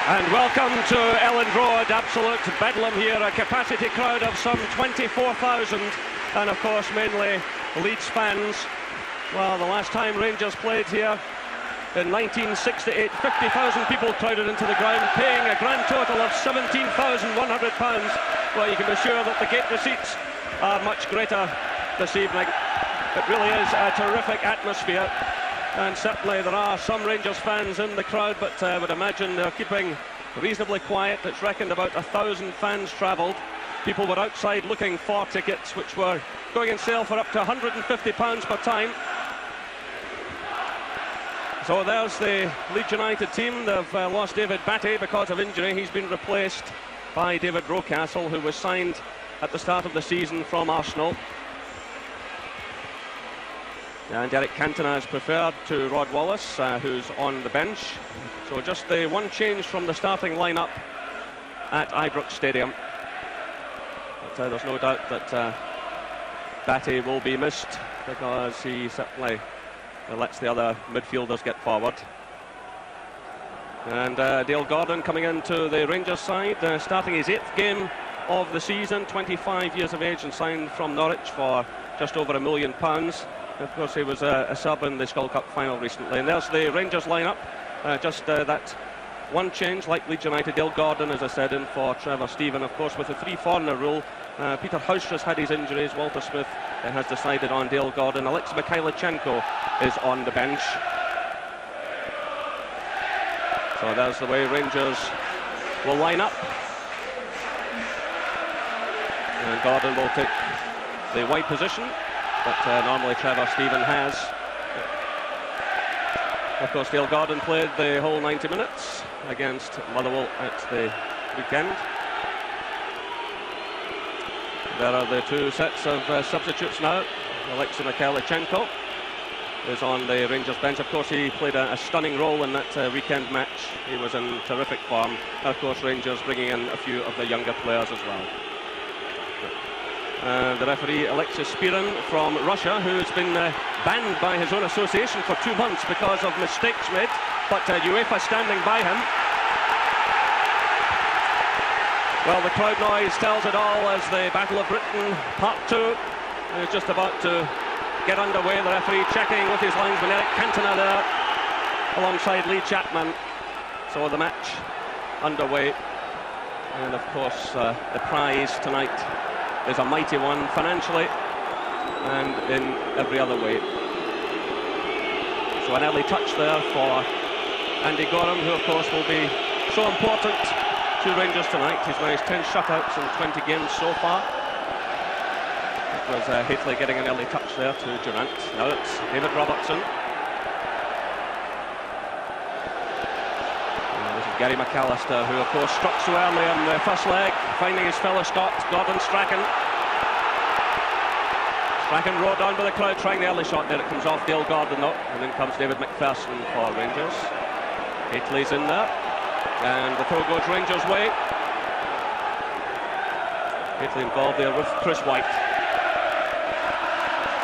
And welcome to Ellen Road, absolute bedlam here, a capacity crowd of some 24,000, and of course mainly Leeds fans. Well, the last time Rangers played here in 1968, 50,000 people crowded into the ground, paying a grand total of £17,100. Well, you can be sure that the gate receipts are much greater this evening. It really is a terrific atmosphere. And certainly there are some Rangers fans in the crowd, but I would imagine they're keeping reasonably quiet. It's reckoned about 1,000 fans travelled. People were outside looking for tickets, which were going on sale for up to £150 per time. So there's the Leeds United team. They've lost David Batty because of injury. He's been replaced by David Rocastle, who was signed at the start of the season from Arsenal. And Eric Cantona is preferred to Rod Wallace, who's on the bench. So just the one change from the starting lineup at Ibrox Stadium. But there's no doubt that Batty will be missed, because he certainly lets the other midfielders get forward. And Dale Gordon coming into the Rangers side, starting his 8th game of the season, 25 years of age, and signed from Norwich for just over £1 million. Of course, he was a sub in the Skull Cup final recently. And there's the Rangers lineup. Just that one change, like Leeds United. Dale Gordon, as I said, in for Trevor Stephen. Of course, with the 3-foreigner rule, Peter Housestra's had his injuries. Walter Smith has decided on Dale Gordon. Alexei Mikhailichenko is on the bench. So there's the way Rangers will line up. And Gordon will take the wide position that normally Trevor Stephen has. Of course, Dale Gordon played the whole 90 minutes against Motherwell at the weekend. There are the two sets of substitutes now. Alexei Mikhailichenko is on the Rangers bench. Of course, he played a stunning role in that weekend match. He was in terrific form. And of course, Rangers bringing in a few of the younger players as well. The referee, Alexis Spirin from Russia, who's been banned by his own association for 2 months because of mistakes made, but UEFA standing by him. Well, the crowd noise tells it all as the Battle of Britain Part 2 is just about to get underway. The referee checking with his linesman Eric Cantona there alongside Lee Chapman. So the match underway, and of course the prize tonight is a mighty one, financially and in every other way. So an early touch there for Andy Gorham, who of course will be so important to Rangers tonight. He's managed 10 shutouts in 20 games so far. It was Haitley getting an early touch there to Durant. Now it's David Robertson. And this is Gary McAllister, who of course struck so early on the first leg, finding his fellow Scot, Gordon Strachan. Strachan rode down by the crowd, trying the early shot there. It comes off Dale Gordon though, and then comes David McPherson for Rangers. Haitley's in there, and the throw goes Rangers' way. Haitley involved there with Chris White.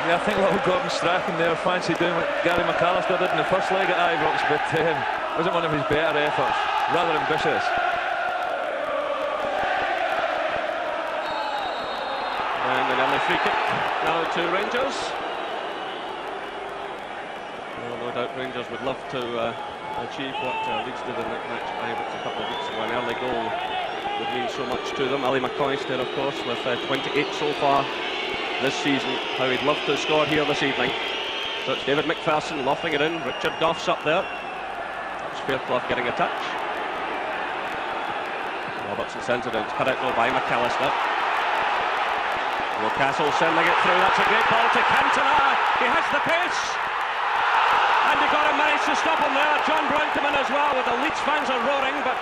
Yeah, I think little Gordon Strachan there fancy doing what Gary McAllister did in the first leg at Ibrox, but wasn't one of his better efforts. Rather ambitious. And an early free kick now to Rangers. Well, no doubt Rangers would love to achieve what Leeds did in that match a couple of weeks ago. An early goal would mean so much to them. Ali McCoyster, of course, with 28 so far this season. How he'd love to score here this evening. So it's David McPherson lofting it in. Richard Goff's up there. It's Fairclough getting a touch. Robertson sends it in. It's cut out goal by McAllister. Rocastle sending it through. That's a great ball to Cantona. He has the pace. Andy Gorham managed to stop him there. John Brown came in as well, with the Leeds fans are roaring, but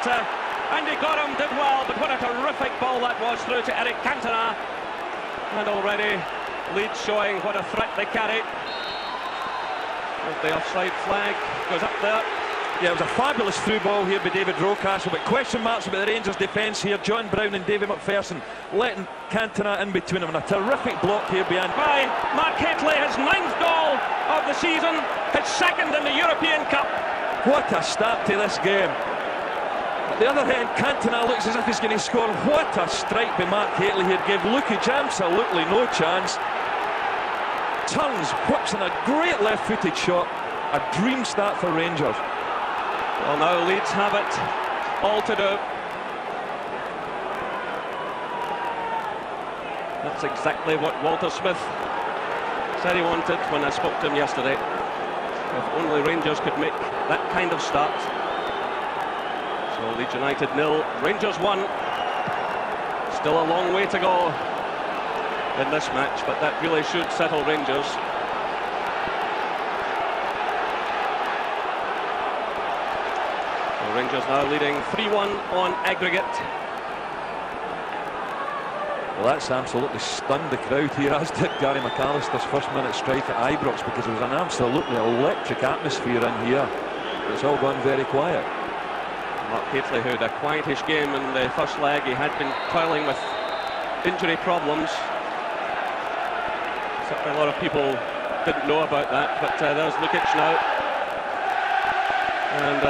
Andy Gorham did well. But what a terrific ball that was through to Eric Cantona. And already Leeds showing what a threat they carry. The offside flag goes up there. Yeah, it was a fabulous through ball here by David Rocastle, but question marks about the Rangers defence here. John Brown and David McPherson letting Cantona in between them, and a terrific block here behind. By Mark Haitley, his 9th goal of the season, his 2nd in the European Cup. What a start to this game. At the other end, Cantona looks as if he's going to score. What a strike by Mark Hateley here. Gave Lukic absolutely no chance. Turns, whips in a great left-footed shot. A dream start for Rangers. Well, now Leeds have it all to do. That's exactly what Walter Smith said he wanted when I spoke to him yesterday. If only Rangers could make that kind of start. So Leeds United 0, Rangers 1. Still a long way to go in this match, but that really should settle Rangers. So Rangers now leading 3-1 on aggregate. Well, that's absolutely stunned the crowd here, as did Gary McAllister's first-minute strike at Ibrox, because there was an absolutely electric atmosphere in here. It's all gone very quiet. Mark Hateley, who had a quietish game in the first leg, he had been toiling with injury problems. Certainly a lot of people didn't know about that, but there's Lukic now. And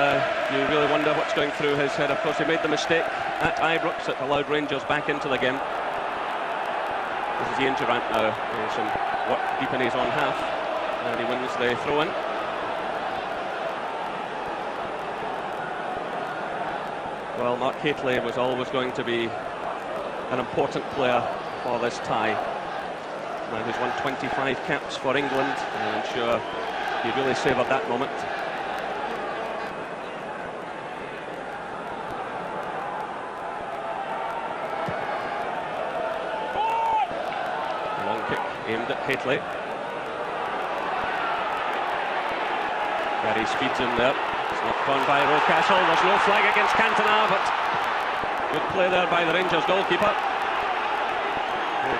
you really wonder what's going through his head. Of course, he made the mistake at Ibrox that allowed Rangers back into the game. This is Ian Durant now, doing some work deep in his own half, and he wins the throw-in. Well, Mark Hateley was always going to be an important player for this tie. Now he's won 25 caps for England, and I'm sure he really savoured that moment. Long kick aimed at Hateley. Gary speeds in there. It's knocked on by Rocastle. There's no flag against Cantona, but good play there by the Rangers goalkeeper.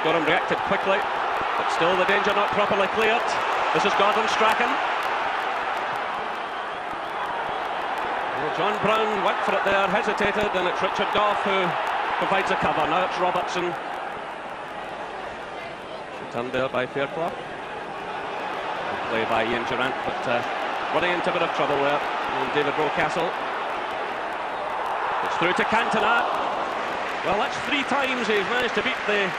Gorham reacted quickly, but still the danger not properly cleared. This is Gordon Strachan. Well, John Brown went for it there, hesitated, and it's Richard Gough who provides a cover. Now it's Robertson. Turned there by Fairclough. Good play by Ian Durant, but running into a bit of trouble there. And David Rocastle. It's through to Cantona. Well, that's 3 times he's managed to beat the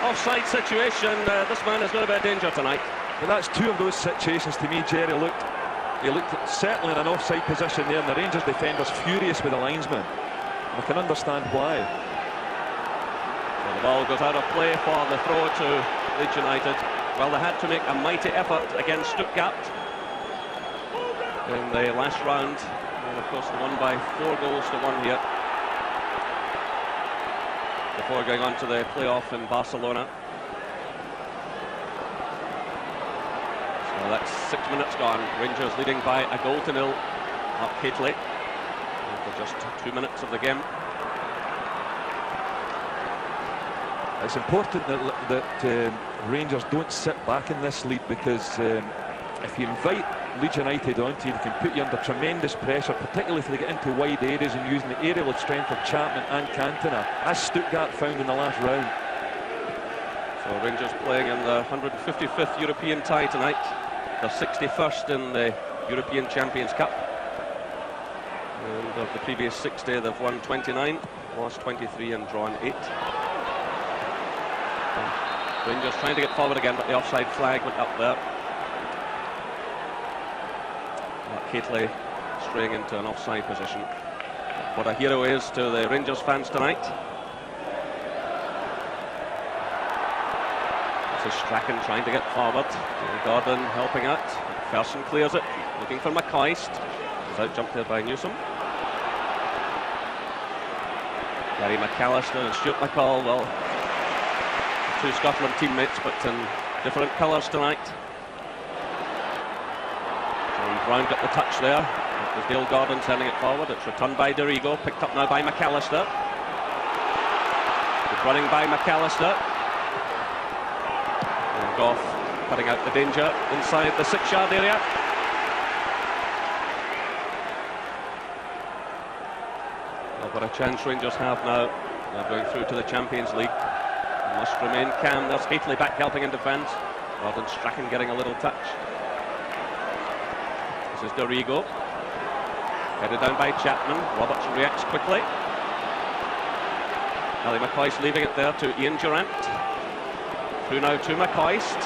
offside situation. This man is going to be a danger tonight. But that's 2 of those situations to me, Jerry. He looked certainly in an offside position there, and the Rangers defender's furious with the linesman. I can understand why. Well, the ball goes out of play for the throw to Leeds United. Well, they had to make a mighty effort against Stuttgart in the last round, and of course they won by 4-1 here before going on to the playoff in Barcelona. So that's 6 minutes gone. Rangers leading by a 1-0. Mark Hateley after just 2 minutes of the game. It's important that Rangers don't sit back in this lead, because if you invite Leeds United onto you, they can put you under tremendous pressure, particularly if they get into wide areas and using the aerial strength of Chapman and Cantona, as Stuttgart found in the last round. So Rangers playing in the 155th European tie tonight. They're 61st in the European Champions Cup. And of the previous 60, they've won 29, lost 23 and drawn 8. Rangers trying to get forward again, but the offside flag went up there. Mark Hateley straying into an offside position. What a hero is to the Rangers fans tonight. This is Strachan trying to get forward. Gordon helping out. McPherson clears it, looking for McCoist. He's out jumped there by Newsom. Gary McAllister and Stuart McCall, well, 2 Scotland teammates, but in different colours tonight. John Brown got the touch there. It was Dale Gordon sending it forward. It's returned by Dorigo, picked up now by McAllister. Good running by McAllister. And Gough cutting out the danger inside the 6-yard area. Well, what a chance Rangers have now. They're going through to the Champions League. They must remain calm. There's Hateley back helping in defence. Gordon Strachan getting a little touch. This is Dorigo. Headed down by Chapman. Roberts reacts quickly. Ali McCoist leaving it there to Ian Durant. Through now to McCoist.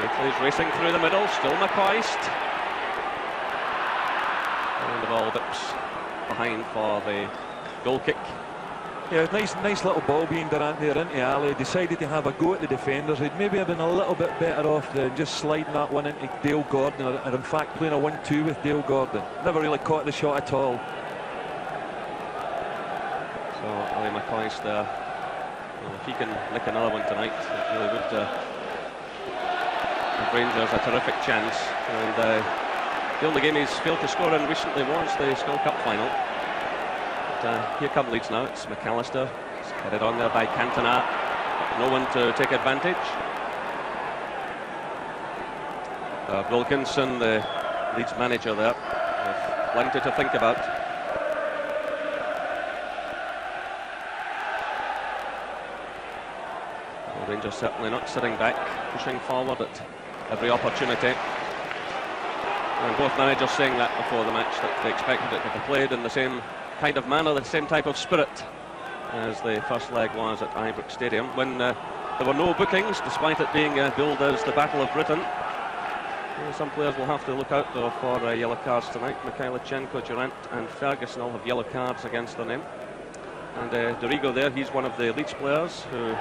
Gately's racing through the middle, still McCoist. And the ball dips behind for the goal kick. Yeah, nice little ball being Durant there into Ali. Decided to have a go at the defenders. He'd maybe have been a little bit better off than just sliding that one into Dale Gordon, or in fact playing a 1-2 with Dale Gordon. Never really caught the shot at all. So Ali McCoist there. Well, if he can nick another one tonight, it really would give Rangers a terrific chance. And the only game he's failed to score in recently was the Skull Cup final. Here come Leeds now. It's McAllister. It's headed on there by Cantona. No one to take advantage. Wilkinson, the Leeds manager there, with plenty to think about. Well, Rangers certainly not sitting back, pushing forward at every opportunity. And both managers saying that before the match, that they expected it to be played in the same kind of manner, the same type of spirit as the first leg was at Ibrox Stadium, when there were no bookings, despite it being billed as the Battle of Britain. Some players will have to look out though for yellow cards tonight. Mikhailichenko, Durant and Ferguson all have yellow cards against their name. And Dorigo there, he's one of the Leeds players who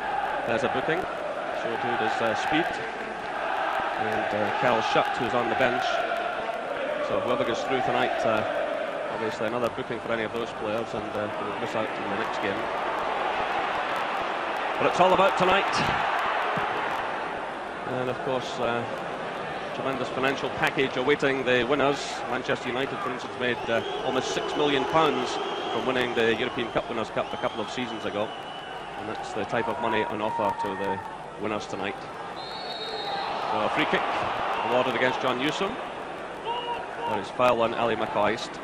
has a booking, so too does Speed. And Carl Shutt, who's on the bench. So whoever goes through tonight, obviously another booking for any of those players, and will miss out in the next game. But it's all about tonight. And of course, tremendous financial package awaiting the winners. Manchester United, for instance, made almost £6 million from winning the European Cup Winners' Cup a couple of seasons ago. And that's the type of money on offer to the winners tonight. So a free kick awarded against John Newsom. There is foul on Ali McCoist.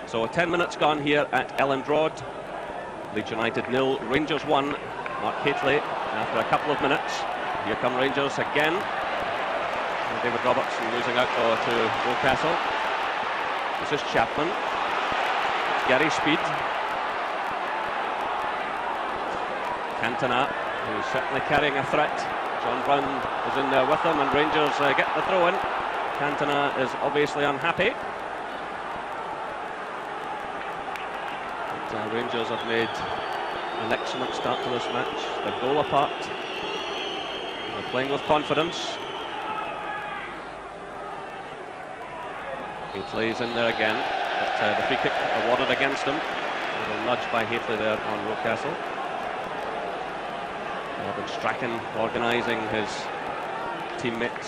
So 10 minutes gone here at Elland Road. Leeds United 0, Rangers 1. Mark Hateley after a couple of minutes. Here come Rangers again. And David Robertson losing out to Rocastle. This is Chapman. Gary Speed. Cantona, who's certainly carrying a threat. John Brown is in there with him, and Rangers get the throw in. Cantona is obviously unhappy. But, Rangers have made an excellent start to this match. They're goal apart. They're playing with confidence. Hateley's in there again, but the free kick awarded against him. A little nudge by Hateley there on Rocastle. Robin Strachan organising his teammates.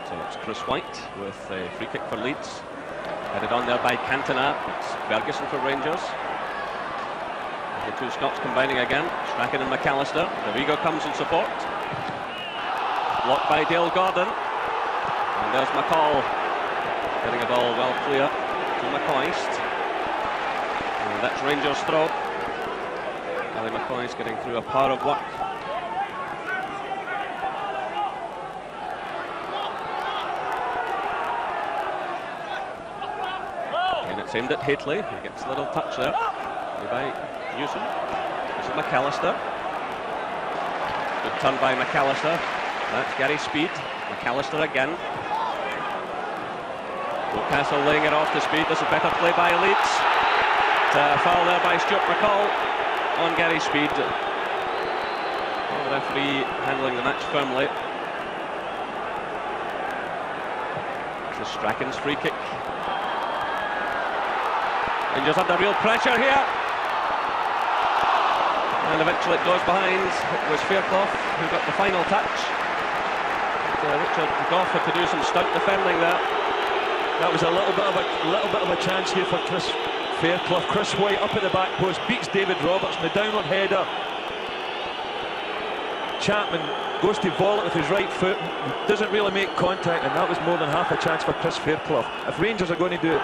So it's Chris White with a free kick for Leeds. Headed on there by Cantona. It's Ferguson for Rangers. The two Scots combining again. Strachan and McAllister. Dorigo comes in support. Blocked by Dale Gordon. And there's McCall. Getting a ball well clear to McCoist. And that's Rangers' throw. Ali McCoist getting through a power of work. And it's aimed at Hateley. He gets a little touch there. By Newsom. This is McAllister. Good turn by McAllister. That's Gary Speed. McAllister again. Newcastle laying it off to Speed. This is better play by Leeds. Foul there by Stuart McCall on Gary Speed. The referee handling the match firmly. This is Strachan's free kick. Rangers under real pressure here. And eventually it goes behind. It was Fairclough who got the final touch. But, Richard Gough had to do some stout defending there. That was a little bit of a chance here for Chris Fairclough. Chris White up at the back post, beats David Robertson, the downward header. Chapman goes to volley with his right foot, doesn't really make contact, and that was more than half a chance for Chris Fairclough. If Rangers are going to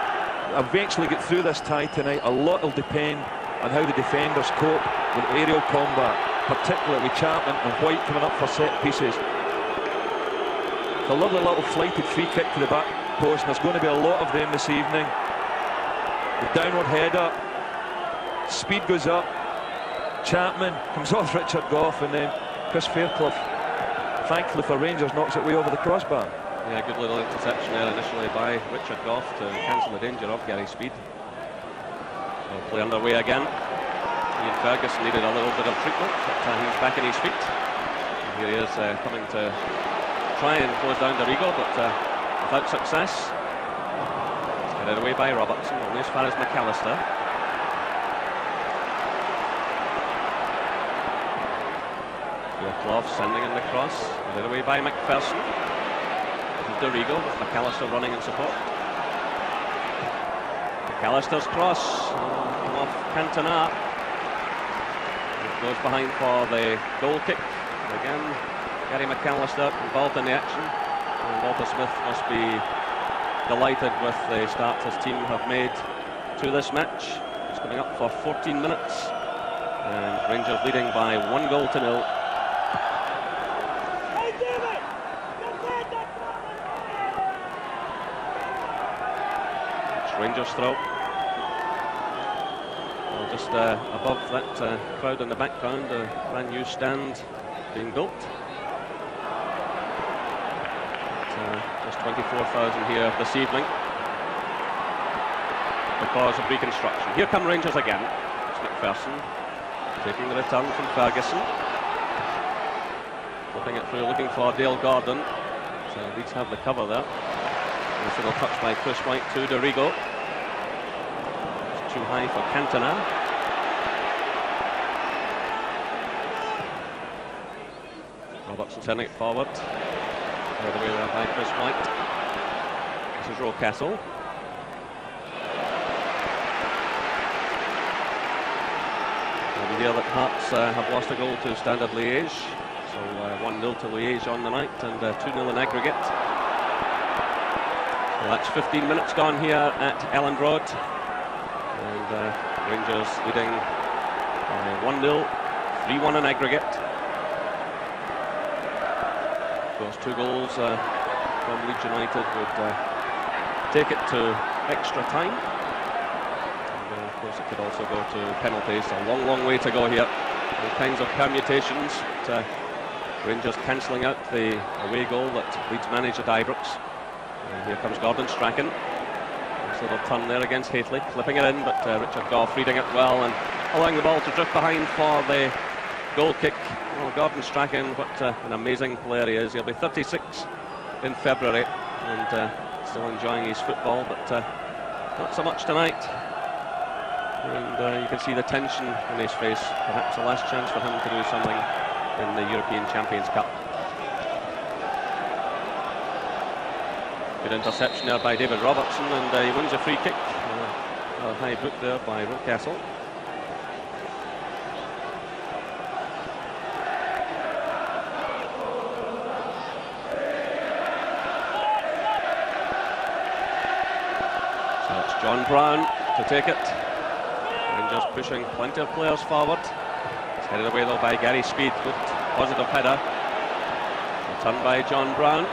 eventually get through this tie tonight, a lot will depend on how the defenders cope with aerial combat, particularly with Chapman and White coming up for set pieces. A lovely little flighted free kick to the back post, and there's going to be a lot of them this evening. The downward header, speed goes up, Chapman comes off Richard Gough, and then Chris Fairclough, thankfully for Rangers, knocks it way over the crossbar. Yeah, good little interception there initially by Richard Gough to cancel the danger of Gary Speed. So play underway again. Ian Ferguson needed a little bit of treatment, but he's back on his feet. And here he is coming to try and close down Dorigo, but without success. Headed away by Robertson, only as far as McAllister. Clough sending in the cross, headed away by McPherson. Dorigo with McAllister running in support. McAllister's cross off Cantona. It goes behind for the goal kick. Again, Gary McAllister involved in the action. And Walter Smith must be delighted with the start his team have made to this match. It's coming up for 14 minutes. And Rangers leading by 1-0. Rangers throw. Well, just above that crowd in the background, a brand new stand being built. Just 24,000 here this evening because of reconstruction. Here come Rangers again. It's McPherson taking the return from Ferguson. Flipping it through, looking for Dale Gordon. So Leeds have the cover there. Nice little touch by Chris White to Dorigo. It's too high for Cantona. Robertson sending it forward. Right away there by Chris White. This is Rocastle. And here that Hearts have lost a goal to Standard Liège. So 1-0 to Liège on the night and 2-0 in aggregate. Well, that's 15 minutes gone here at Elland Road, and Rangers leading by 1-0, 3-1 in aggregate. Of course, 2 goals from Leeds United would take it to extra time. And, of course, it could also go to penalties. A long, long way to go here. All kinds of permutations. But, Rangers cancelling out the away goal that Leeds managed at Ibrox. And here comes Gordon Strachan. Nice little turn there against Haitley, clipping it in, but Richard Gough reading it well and allowing the ball to drift behind for the goal kick. Well, Gordon Strachan, what an amazing player he is. He'll be 36 in February and still enjoying his football, but not so much tonight. And you can see the tension in his face. Perhaps the last chance for him to do something in the European Champions Cup. Good interception there by David Robertson, and he wins a free kick. A high boot there by Rocastle. So it's John Brown to take it. Rangers pushing plenty of players forward. It's headed away though by Gary Speed. Good positive header. Returned by John Brown.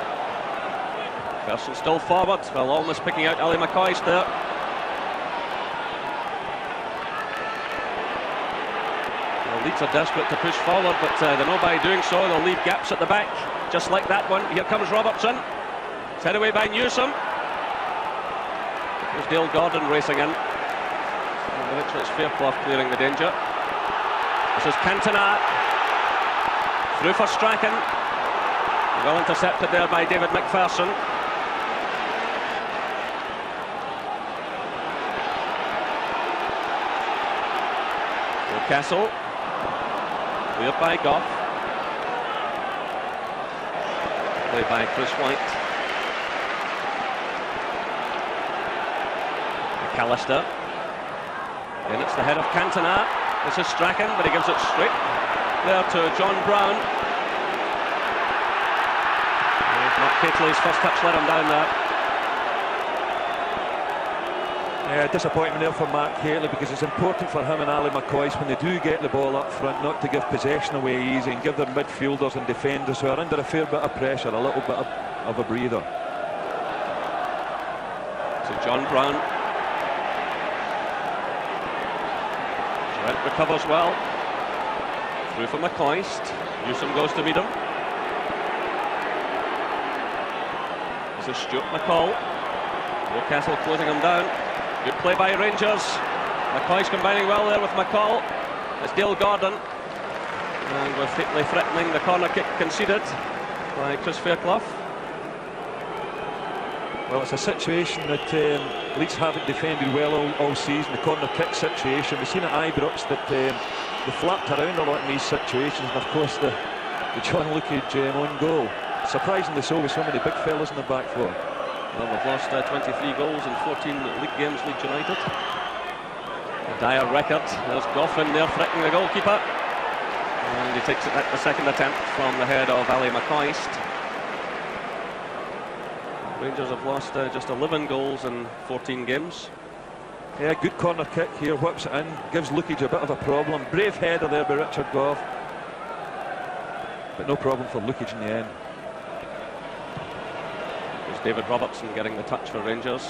Person still forward, well, almost picking out Ali McAllister. Well, Leeds are desperate to push forward, but they know by doing so they'll leave gaps at the back, just like that one. Here comes Robertson. It's headed away by Newsom. There's Dale Gordon racing in. And it's Fairclough clearing the danger. This is Cantona. Through for Strachan. Well intercepted there by David McPherson. Castle, cleared by Gough, played by Chris White. McAllister, and it's the head of Cantona. This is Strachan, but he gives it straight there to John Brown. Mark Haitley's first touch let him down there. Disappointment there for Mark Haitley, because it's important for him and Ali McCoist when they do get the ball up front not to give possession away easy and give their midfielders and defenders who are under a fair bit of pressure a little bit of of a breather. So John Brown. Trent recovers well. Through for McCoist. Newsom goes to meet him. This is Stuart McCall. Newcastle closing him down. Good play by Rangers. McCoist combining well there with McCall. It's Dale Gordon. And we're faintly threatening the corner kick conceded by Chris Fairclough. Well, it's a situation that Leeds haven't defended well all season, the corner kick situation. We've seen at Ibrox that they flapped around a lot in these situations, and of course the John Luckage own goal. Surprisingly so, with so many big fellas in the back four. Well, we've lost 23 goals in 14 league games, Leeds United. A dire record. There's Goffin there threatening the goalkeeper. And he takes it at the second attempt from the head of Ali McCoist. Rangers have lost just 11 goals in 14 games. Yeah, good corner kick here, whips it in, gives Luckage a bit of a problem. Brave header there by Richard Goff. But no problem for Luckage in the end. There's David Robertson getting the touch for Rangers.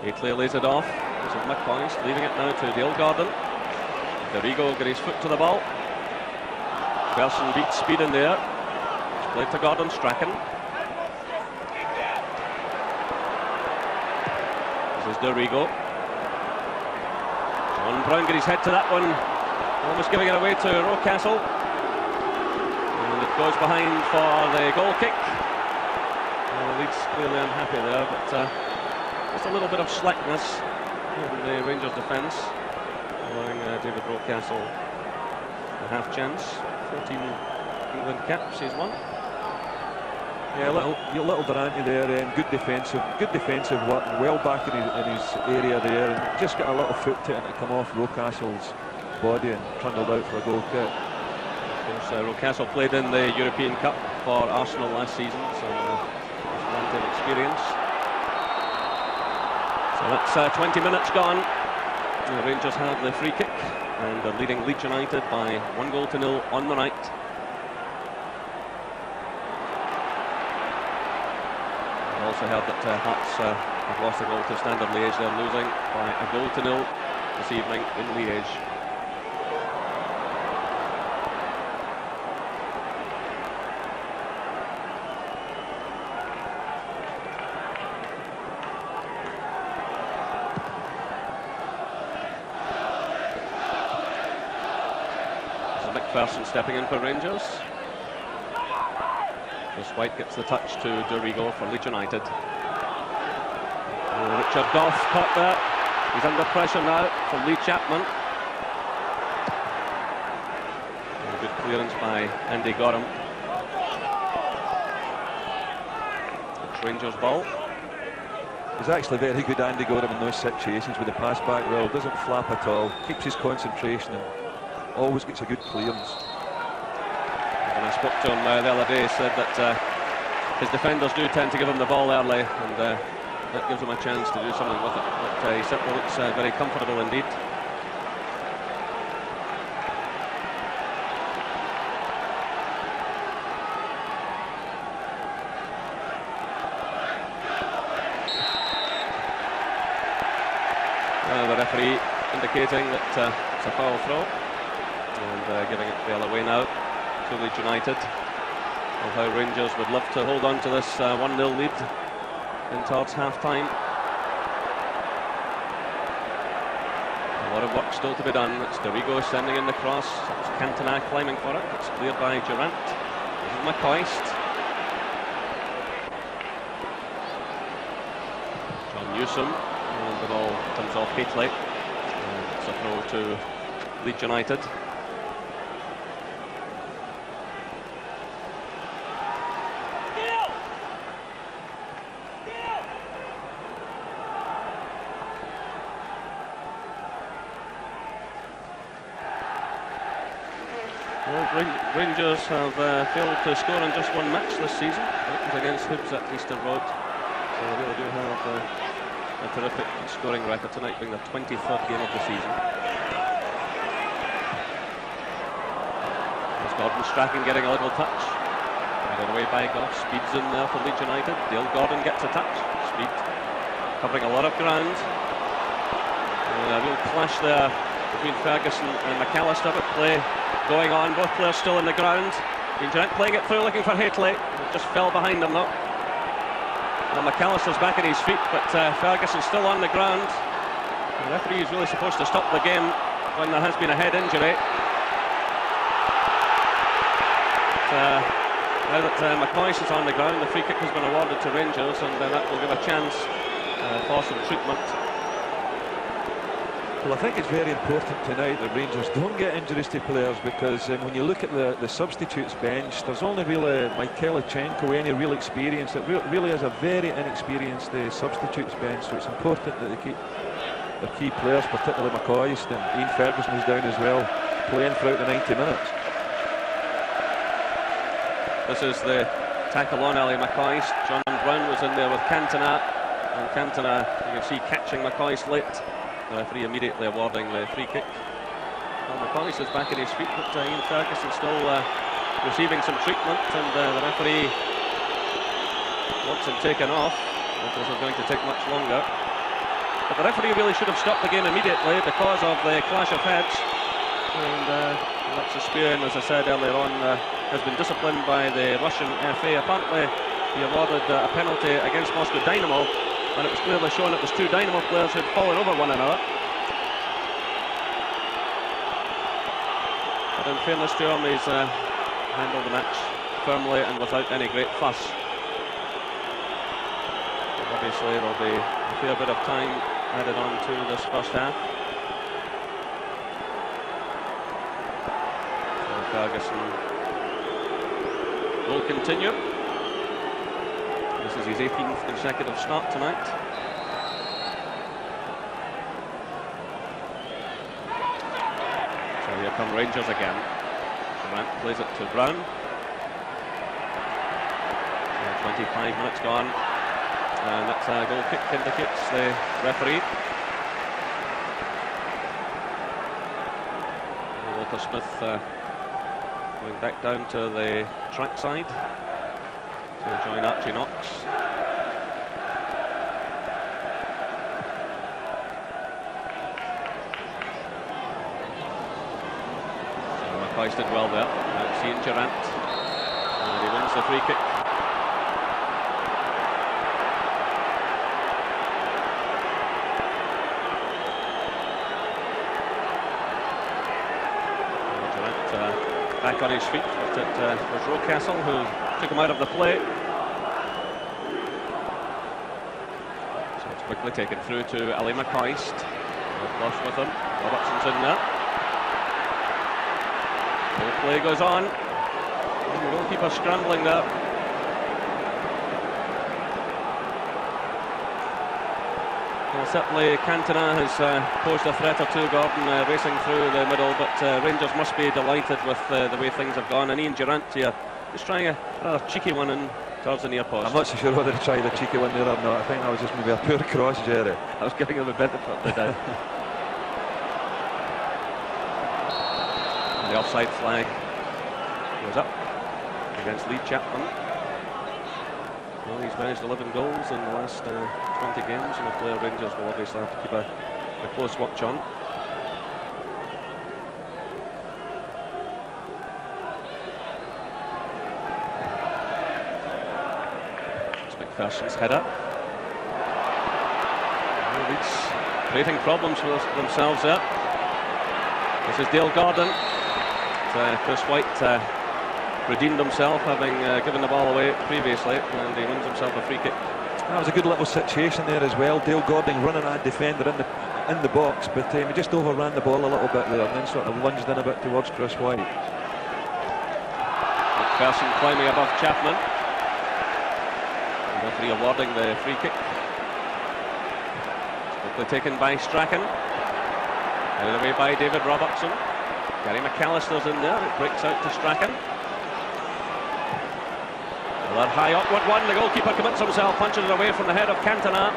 Aitley lays it off. This is McCoist, leaving it now to Dale Gordon. Dorigo got his foot to the ball. Persson beats speed in there. It's played to Gordon, Strachan. This is Dorigo. John Brown got his head to that one. Almost giving it away to Rocastle. And it goes behind for the goal kick. Leeds clearly unhappy there, but just a little bit of slackness in the Rangers defence, allowing David Rocastle a half chance. 14 England caps he's won. Yeah, little Durante there, good defensive work, well back in his area there, and just got a little foot to it and it come off Rocastle's body and trundled out for a goal kick. Of course, Rocastle played in the European Cup for Arsenal last season, so plenty of experience. So that's 20 minutes gone. The Rangers have the free kick and are leading Leeds United by 1-0 on the night. I also heard that Hearts have lost a goal to Standard Liège. They're losing by 1-0 this evening in Liège. McPherson stepping in for Rangers. Chris White gets the touch to Dorigo for Leeds United. Richard Goff caught there. He's under pressure now from Lee Chapman. And a good clearance by Andy Gorham. It's Rangers ball. He's actually very good, Andy Gorham, in those situations with the pass back well. Doesn't flap at all. Keeps his concentration and always gets a good clearance. And I spoke to him the other day, he said that his defenders do tend to give him the ball early, and that gives him a chance to do something with it. But he certainly looks very comfortable indeed. The referee indicating that it's a foul throw. And giving it the other way now to Leeds United. Of how Rangers would love to hold on to this 1-0 lead in towards half-time. A lot of work still to be done. It's Dorigo sending in the cross. It's Cantona climbing for it. It's cleared by Durant. This is McCoist. John Newsom. And the ball comes off Aitley. It's a throw to Leeds United. Rangers have failed to score in just one match this season. It was against Hibs at Easter Road. So they really do have a terrific scoring record tonight, being the 23rd game of the season. There's Gordon Strachan getting a little touch. Carried away by Goff, speeds in there for Leeds United. Dale Gordon gets a touch, speed, covering a lot of ground. A real clash there between Ferguson and McAllister, but play going on, both players still in the ground. Durant playing it through, looking for Haitley, just fell behind him though. Well, McAllister's back at his feet, but Ferguson's still on the ground. The referee is really supposed to stop the game when there has been a head injury. Now that McCoist is on the ground, the free kick has been awarded to Rangers, and that will give a chance for some treatment. Well, I think it's very important tonight that Rangers don't get injuries to players, because when you look at the substitutes bench, there's only really Mikhailichenko, any real experience. It really is a very inexperienced substitutes bench, so it's important that they keep their key players, particularly McCoist, and Ian Ferguson was down as well, playing throughout the 90 minutes. This is the tackle on Ali McCoist. John Brown was in there with Cantona, and Cantona, you can see, catching McCoist late. The referee immediately awarding the free kick. Well, McCoist is back on his feet, but Ian Ferguson still receiving some treatment, and the referee wants him taken off. This is going to take much longer. But the referee really should have stopped the game immediately because of the clash of heads. And Alexis Spearin, as I said earlier on, has been disciplined by the Russian FA. Apparently he awarded a penalty against Moscow Dynamo, and it was clearly shown it was two Dynamo players who had fallen over one another. But in fairness to him, he's handled the match firmly and without any great fuss. But obviously there'll be a fair bit of time added on to this first half. Ferguson will continue. This is his 18th consecutive start tonight. So here come Rangers again. Durant plays it to Brown. 25 minutes gone, and that's a goal kick, indicates the referee. Walter Smith going back down to the track side to join Archie Knox. So McCoist did well there. Now it's Ian Durant, and he wins the free kick. Back on his feet, but it was Rocastle who took him out of the play. So it's quickly taken through to Ali McCoist. Flush with him. Robertson's in there. The play goes on. And the goalkeeper scrambling there. Well, certainly Cantona has posed a threat or two, Gordon, racing through the middle, but Rangers must be delighted with the way things have gone. And Ian Durant here just trying a rather cheeky one in towards the near post. I'm not so sure whether he tried a cheeky one there or not. I think that was just maybe a poor cross, Jerry. I was giving him a benefit of the doubt. The offside flag goes up against Lee Chapman. Well, he's managed 11 goals in the last 20 games, and a player Rangers will obviously have to keep a close watch on. It's McPherson's header. Well, Leeds creating problems for themselves there. This is Dale Gordon. Chris White redeemed himself, having given the ball away previously, and he wins himself a free kick. That was a good little situation there as well. Dale Gordon running at defender in the box, but he just overran the ball a little bit there, and then sort of lunged in a bit towards Chris White. McPherson climbing above Chapman. The referee awarding the free kick. It's quickly taken by Strachan. Headed away by David Robertson. Gary McAllister's in there. It breaks out to Strachan. That high upward one, the goalkeeper commits himself, punches it away from the head of Cantona.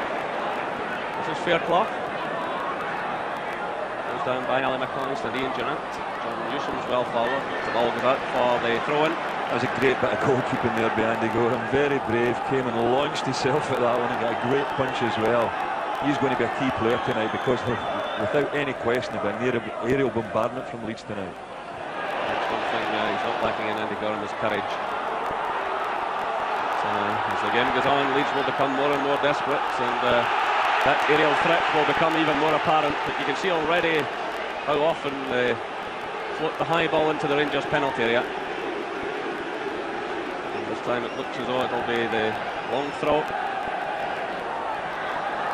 This is Fairclough. Goes down by Ali McCoist and Ian Durant. John Newsom's well forward. The ball goes out for the throw-in. That was a great bit of goalkeeping there by Andy Gorham. Very brave, came and launched himself at that one and got a great punch as well. He's going to be a key player tonight because without any question there'll be an aerial bombardment from Leeds tonight. That's one thing he's not lacking in Andy Gorham is courage. As the game goes on, Leeds will become more and more desperate, and that aerial threat will become even more apparent. But you can see already how often they float the high ball into the Rangers penalty area. This time it looks as though it'll be the long throw.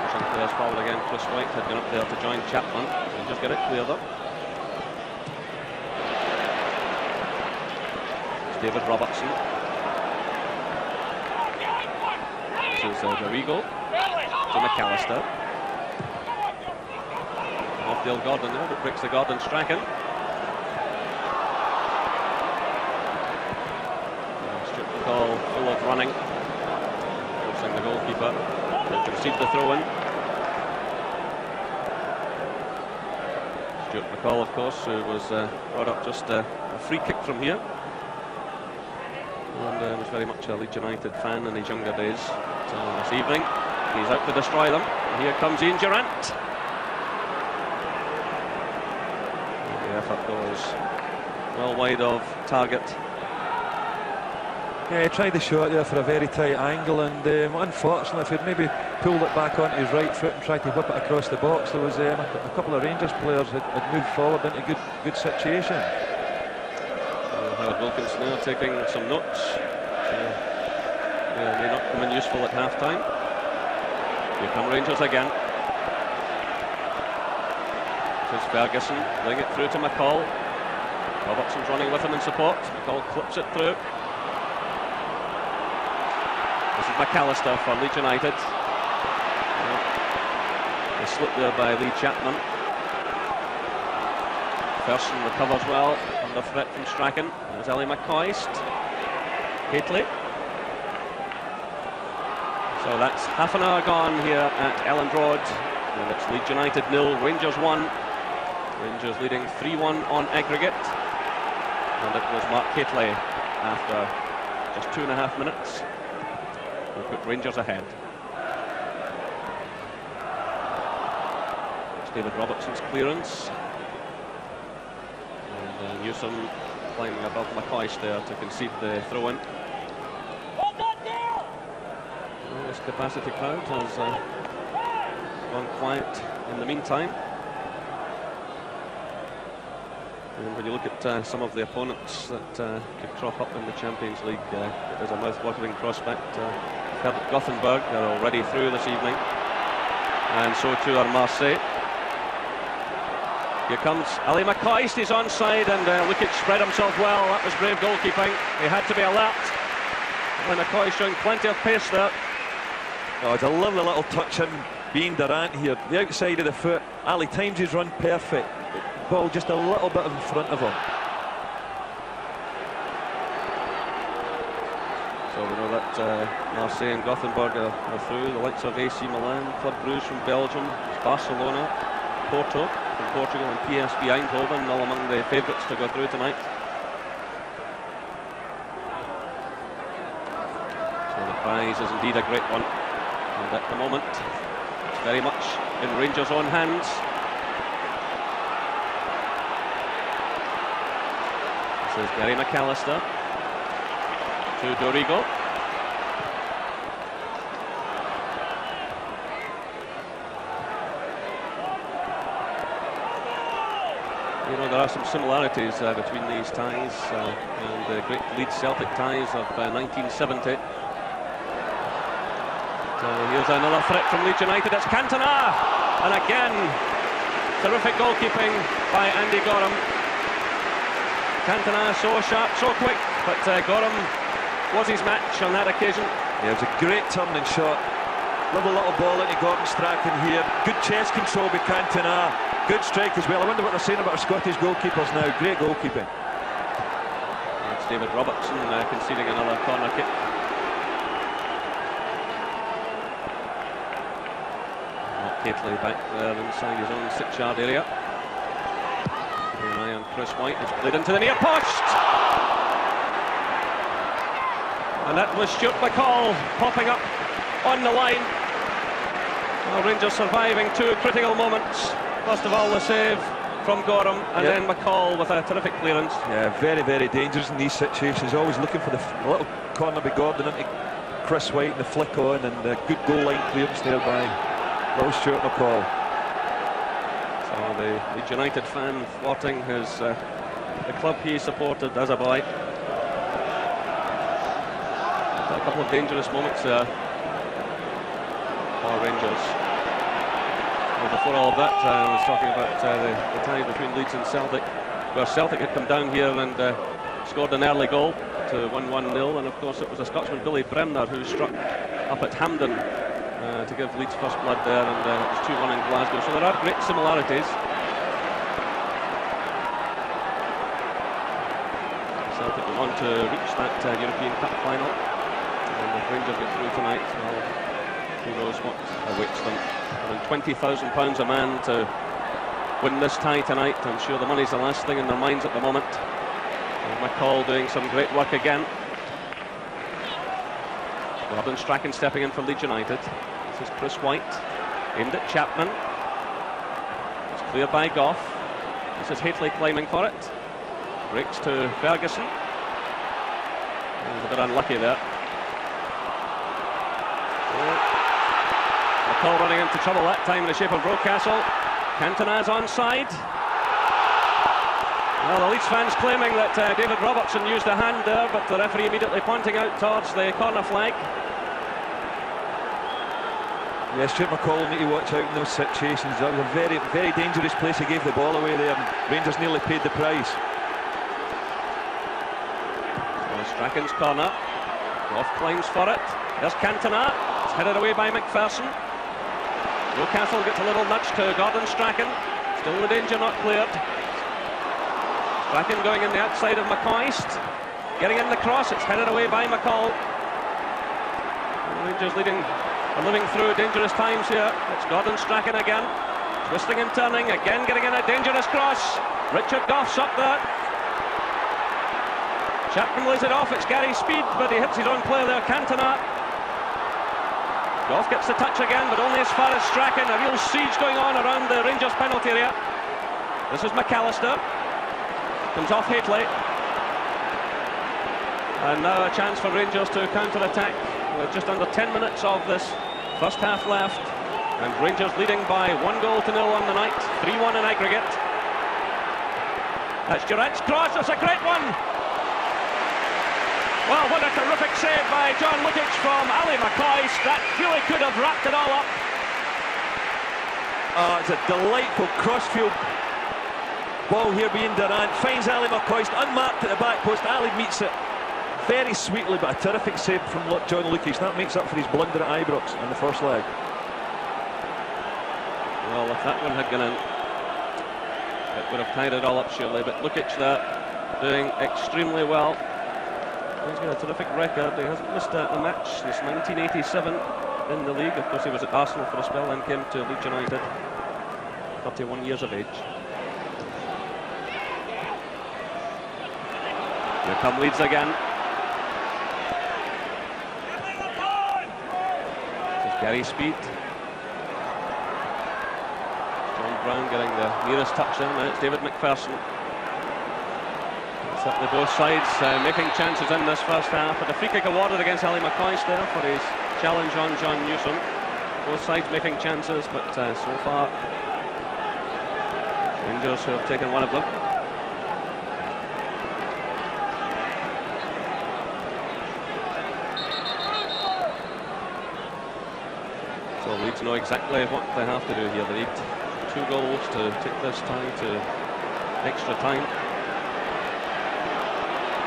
Pushing players forward again. Chris White had been up there to join Chapman. He'll just get it cleared up. It's David Robertson. This is Dorigo to McAllister. Off Dale Gordon there, but breaks the Gordon Strachan. Ball full of running, forcing the goalkeeper to concede the throw-in. Stuart McCall, of course, who was brought up just a free kick from here, and was very much a Leeds United fan in his younger days. So this evening, he's out to destroy them. And here comes Ian Durrant. And the effort goes well wide of target. Yeah, he tried the shot there for a very tight angle, and unfortunately, if he'd maybe pulled it back onto his right foot and tried to whip it across the box, there was a couple of Rangers players had moved forward into good situation. Howard Wilkinson now taking some notes. May not come in useful at half-time. Here come Rangers again. This is Ferguson, laying it through to McCall. Robertson's running with him in support. McCall clips it through. This is McAllister for Leeds United. A slip there by Lee Chapman. Thurston recovers well under threat from Strachan. There's Ellie McCoist. Gately. So that's half an hour gone here at Elland Road. And it's Leeds United 0, Rangers 1. Rangers leading 3-1 on aggregate. And it was Mark Gately after just 2.5 minutes. Will put Rangers ahead. It's David Robertson's clearance. And Newsom climbing above McCoist there to concede the throw-in. Well, this capacity crowd has gone quiet in the meantime. And when you look at some of the opponents that could crop up in the Champions League, it is a mouth-watering prospect. Gothenburg are already through this evening, and so too are Marseille. Here comes Ali McCoist, he's onside, and Lukic spread himself well. That was brave goalkeeping. He had to be alert. Ali McCoist showing plenty of pace there. Oh, it's a lovely little touch in being Durrant here. The outside of the foot, Ali times his run perfect. Ball just a little bit in front of him. So we know that Marseille and Gothenburg are through. The likes of AC Milan, Club Brugge from Belgium, Barcelona, Porto from Portugal, and PSV Eindhoven all among the favourites to go through tonight. So the prize is indeed a great one, and at the moment it's very much in Rangers' own hands. This is Gary McAllister to Dorigo. You know, there are some similarities between these ties and the great Leeds Celtic ties of 1970. So here's another threat from Leeds United. It's Cantona, and again terrific goalkeeping by Andy Gorham. Cantona so sharp, so quick, but Gorham was his match on that occasion. Yeah, it was a great turning shot. Lovely little ball into Gordon Strachan here. Good chest control by Cantona. Good strike as well. I wonder what they're saying about our Scottish goalkeepers now. Great goalkeeping. It's David Robertson conceding another corner kick. Gately back there inside his own 6-yard area. And Chris White has played into the near post. And that was Stuart McCall popping up on the line. Well, Rangers surviving two critical moments. First of all, the save from Gorham, and then McCall with a terrific clearance. Yeah, very, very dangerous in these situations. Always looking for the little corner by Gordon into Chris White and the flick on, and a good goal line clearance there by little Stuart McCall. So the Leeds United fan thwarting his the club he supported as a boy. A couple of dangerous moments there for Rangers. Well, before all of that, I was talking about the tie between Leeds and Celtic, where Celtic had come down here and scored an early goal to 1-1-0, and of course it was a Scotsman, Billy Bremner, who struck up at Hampden to give Leeds first blood there, and it was 2-1 in Glasgow. So there are great similarities. Celtic went on to reach that European Cup final, and if Rangers get through tonight, well, who knows what awaits them. £20,000 a man to win this tie tonight. I'm sure the money's the last thing in their minds at the moment. And McCall doing some great work again. Gordon Strachan stepping in for Leeds United. This is Chris White, aimed at Chapman. It's cleared by Goff. This is Hateley climbing for it. Breaks to Ferguson. He's a bit unlucky there. McCall running into trouble that time in the shape of Rocastle. Cantona's onside. Well, the Leeds fans claiming that David Robertson used a hand there, but the referee immediately pointing out towards the corner flag. Yes, Stuart McCall will need to watch out in those situations. That was a very, very dangerous place. He gave the ball away there, and Rangers nearly paid the price. So Strachan's corner. Goff climbs for it. There's Cantona. It's headed away by McPherson. Newcastle gets a little nudge to Gordon Strachan. Still the danger not cleared. Strachan going in the outside of McCoist. Getting in the cross. It's headed away by McCall. Rangers are living through dangerous times here. It's Gordon Strachan again. Twisting and turning. Again getting in a dangerous cross. Richard Goff's up there. Chapman lays it off. It's Gary Speed, but he hits his own player there, Cantona. Goff gets the touch again, but only as far as Strachan. A real siege going on around the Rangers penalty area. This is McAllister. Comes off Hateley. And now a chance for Rangers to counter-attack with just under 10 minutes of this first half left. And Rangers leading by 1-0 on the night. 3-1 in aggregate. That's Durant's cross. It's a great one. Well, what a terrific save by John Lukic from Ali McCoist. That really could have wrapped it all up. Oh, it's a delightful crossfield ball here being Durant. Finds Ali McCoist, unmarked at the back post. Ali meets it very sweetly, but a terrific save from John Lukic. That makes up for his blunder at Ibrox in the first leg. Well, if that one had gone in, it would have tied it all up surely, but Lukic there doing extremely well. He's got a terrific record. He hasn't missed a match since 1987 in the league. Of course, he was at Arsenal for a spell, then came to Leeds United, 31 years of age. Here come Leeds again. This is Gary Speed. John Brown getting the nearest touch in. Now it's David McPherson. Certainly both sides making chances in this first half, but a free kick awarded against Ali McCoist there for his challenge on John Newsom. Both sides making chances, but so far Rangers who have taken one of them. So Leeds know exactly what they have to do here. They need 2 goals to take this tie to extra time.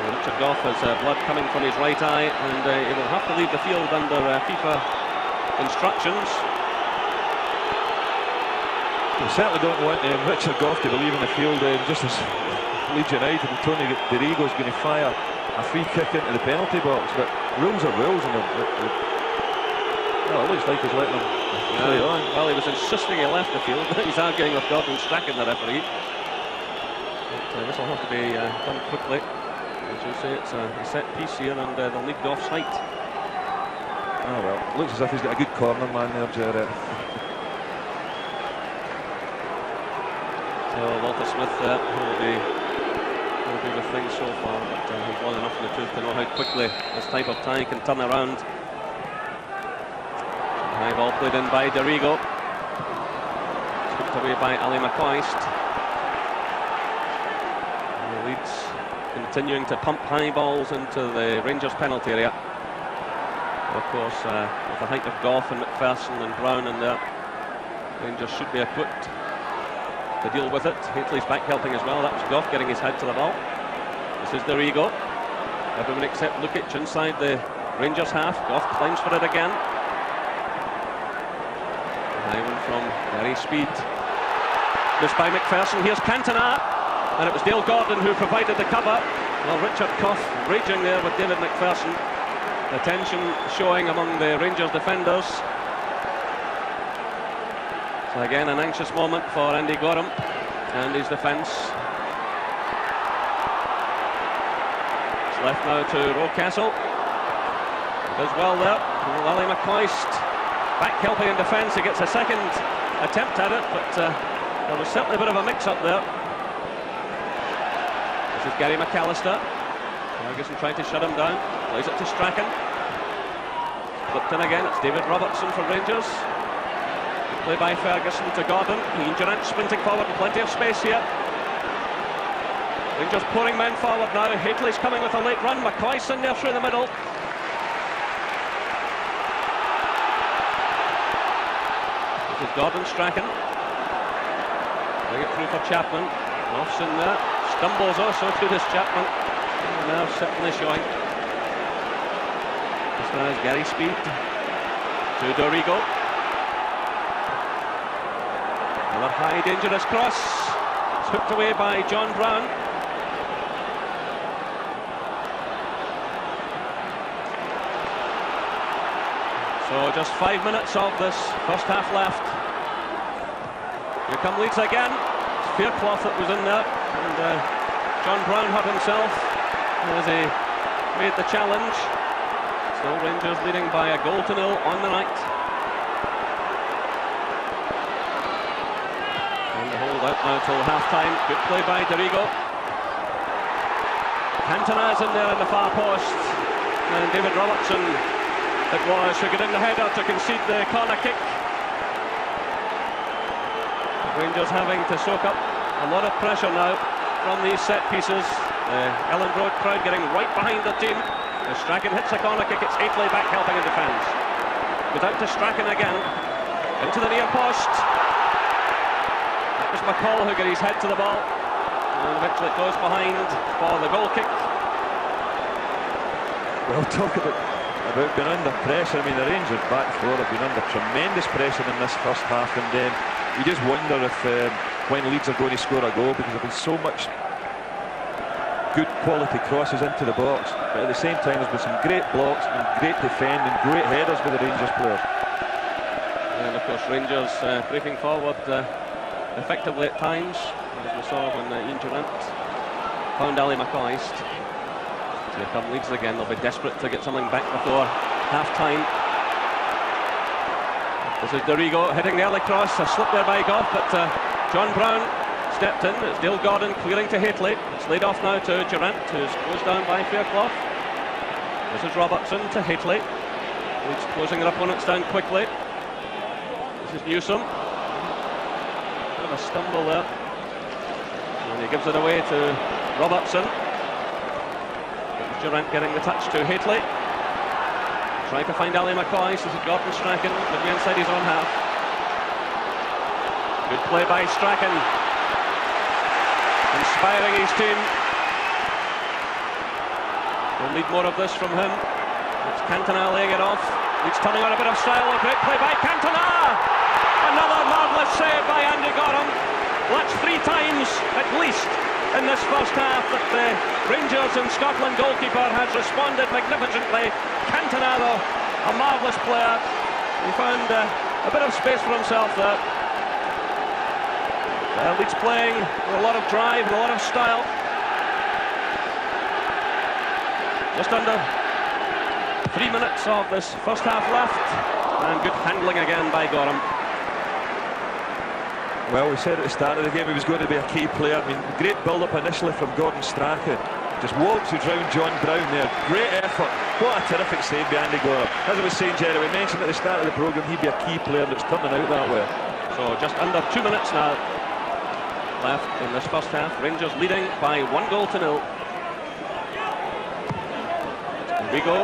Richard Goff has blood coming from his right eye, and he will have to leave the field under FIFA instructions. We certainly don't want Richard Goff to be leaving the field just as Leeds United and Tony Dorigo is going to fire a free kick into the penalty box, but rules are rules, and well, it looks like he's letting them play on. Well, he was insisting he left the field. He's arguing with Gordon Strachan, the referee. But this will have to be done quickly. As you say, it's a set piece here, and they'll need the offside. Oh well, looks as if he's got a good corner man there, Jared. So Walter Smith will be with things so far, but he's long enough in the tooth to know how quickly this type of tie can turn around. High ball played in by Dorigo. Scooped away by Ali McCoist. Leeds continuing to pump high balls into the Rangers penalty area. Of course, with the height of Goff and McPherson and Brown in there, Rangers should be equipped to deal with it. Haitley's back helping as well. That was Goff getting his head to the ball. This is Dorigo. Everyone except Lukic inside the Rangers half. Goff climbs for it again. High one from Gary Speed. Missed by McPherson. Here's Cantona. And it was Dale Gordon who provided the cover. Well, Richard Cough raging there with David McPherson. The tension showing among the Rangers defenders. So again, an anxious moment for Andy Gorham and his defence. It's left now to Rocastle. Does well there. Ali McCoist back helping in defence. He gets a second attempt at it, but there was certainly a bit of a mix-up there. This is Gary McAllister. Ferguson trying to shut him down. Plays it to Strachan. Flipped in again. It's David Robertson for Rangers. Good play by Ferguson to Gordon. Ian Durant sprinting forward and plenty of space here. Rangers pouring men forward now. Haitley's coming with a late run. McCoy's in there through the middle. This is Gordon Strachan. Bring it through for Chapman. Off's in there. Stumbles also to this Chapman. Now certainly showing. This now is Gary Speed to Dorigo. Another high dangerous cross. It's hooked away by John Brown. So just 5 minutes of this first half left. Here come Leeds again. It's Fairclough that was in there. And John Brown hurt himself as he made the challenge. Still Rangers leading by a goal to nil on the night. And the hold out now till half-time. Good play by Dorigo. Cantona's in there in the far post. And David Robertson it was who got in the header to concede the corner kick. Rangers having to soak up a lot of pressure now from these set pieces. The Ellen Road crowd getting right behind the team. As Strachan hits a corner kick, it's Haitley back helping in defence. Goes out to Strachan again. Into the near post. That was McCall who got his head to the ball. And eventually it goes behind for the goal kick. Well, talk about being under pressure. I mean, the Rangers back four have been under tremendous pressure in this first half, and you just wonder if when Leeds are going to score a goal, because there's been so much good quality crosses into the box, but at the same time there's been some great blocks and great defending, great headers by the Rangers players. And of course Rangers breaking forward effectively at times, as we saw when Ian Durant found Ali McCoist. So here come Leeds again. They'll be desperate to get something back before half-time. This is Dorigo hitting the early cross. A slip there by Goff, but John Brown stepped in. It's Dale Gordon clearing to Haitley. It's laid off now to Durant, who's closed down by Fairclough. This is Robertson to Haitley. Leeds closing their opponents down quickly. This is Newsom. Bit of a stumble there. And he gives it away to Robertson. Durant getting the touch to Haitley. Trying to find Ali McCoy. This is Gordon Strachan, midway inside his own half. Good play by Strachan. Inspiring his team. We'll need more of this from him. It's Cantona laying it off. Leeds turning on a bit of style. A great play by Cantona. Another marvellous save by Andy Gorham. Well, that's 3 times at least in this first half that the Rangers and Scotland goalkeeper has responded magnificently. Cantona, though, a marvellous player. He found a bit of space for himself there. Leeds playing with a lot of drive and a lot of style. Just under 3 minutes of this first half left, and good handling again by Gorham. Well, we said at the start of the game he was going to be a key player. I mean, great build-up initially from Gordon Strachan. Just walks around John Brown there. Great effort. What a terrific save by Andy Gorham. As I was saying, Jerry, we mentioned at the start of the programme he'd be a key player that's turning out that way. So just under 2 minutes now left in this first half. Rangers leading by 1-0. Rigo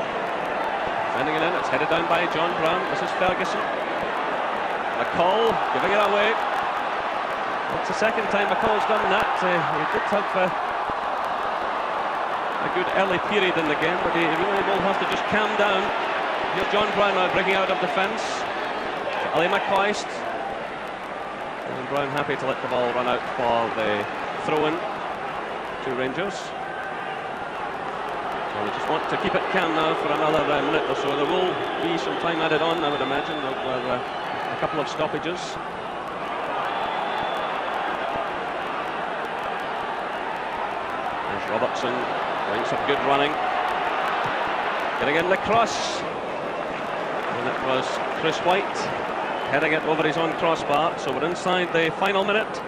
sending it in. It's headed down by John Brown. This is Ferguson. McCall giving it away. It's the second time McCall's done that. He did have a good early period in the game, but he really will have to just calm down. Here's John Brown now breaking out of defence. Ali McCoist. And Brown happy to let the ball run out for the throw-in to Rangers. So we just want to keep it calm now for another minute or so. There will be some time added on, I would imagine, with a couple of stoppages. There's Robertson doing some good running. Getting in the cross. And it was Chris White heading it over his own crossbar. So we're inside the final minute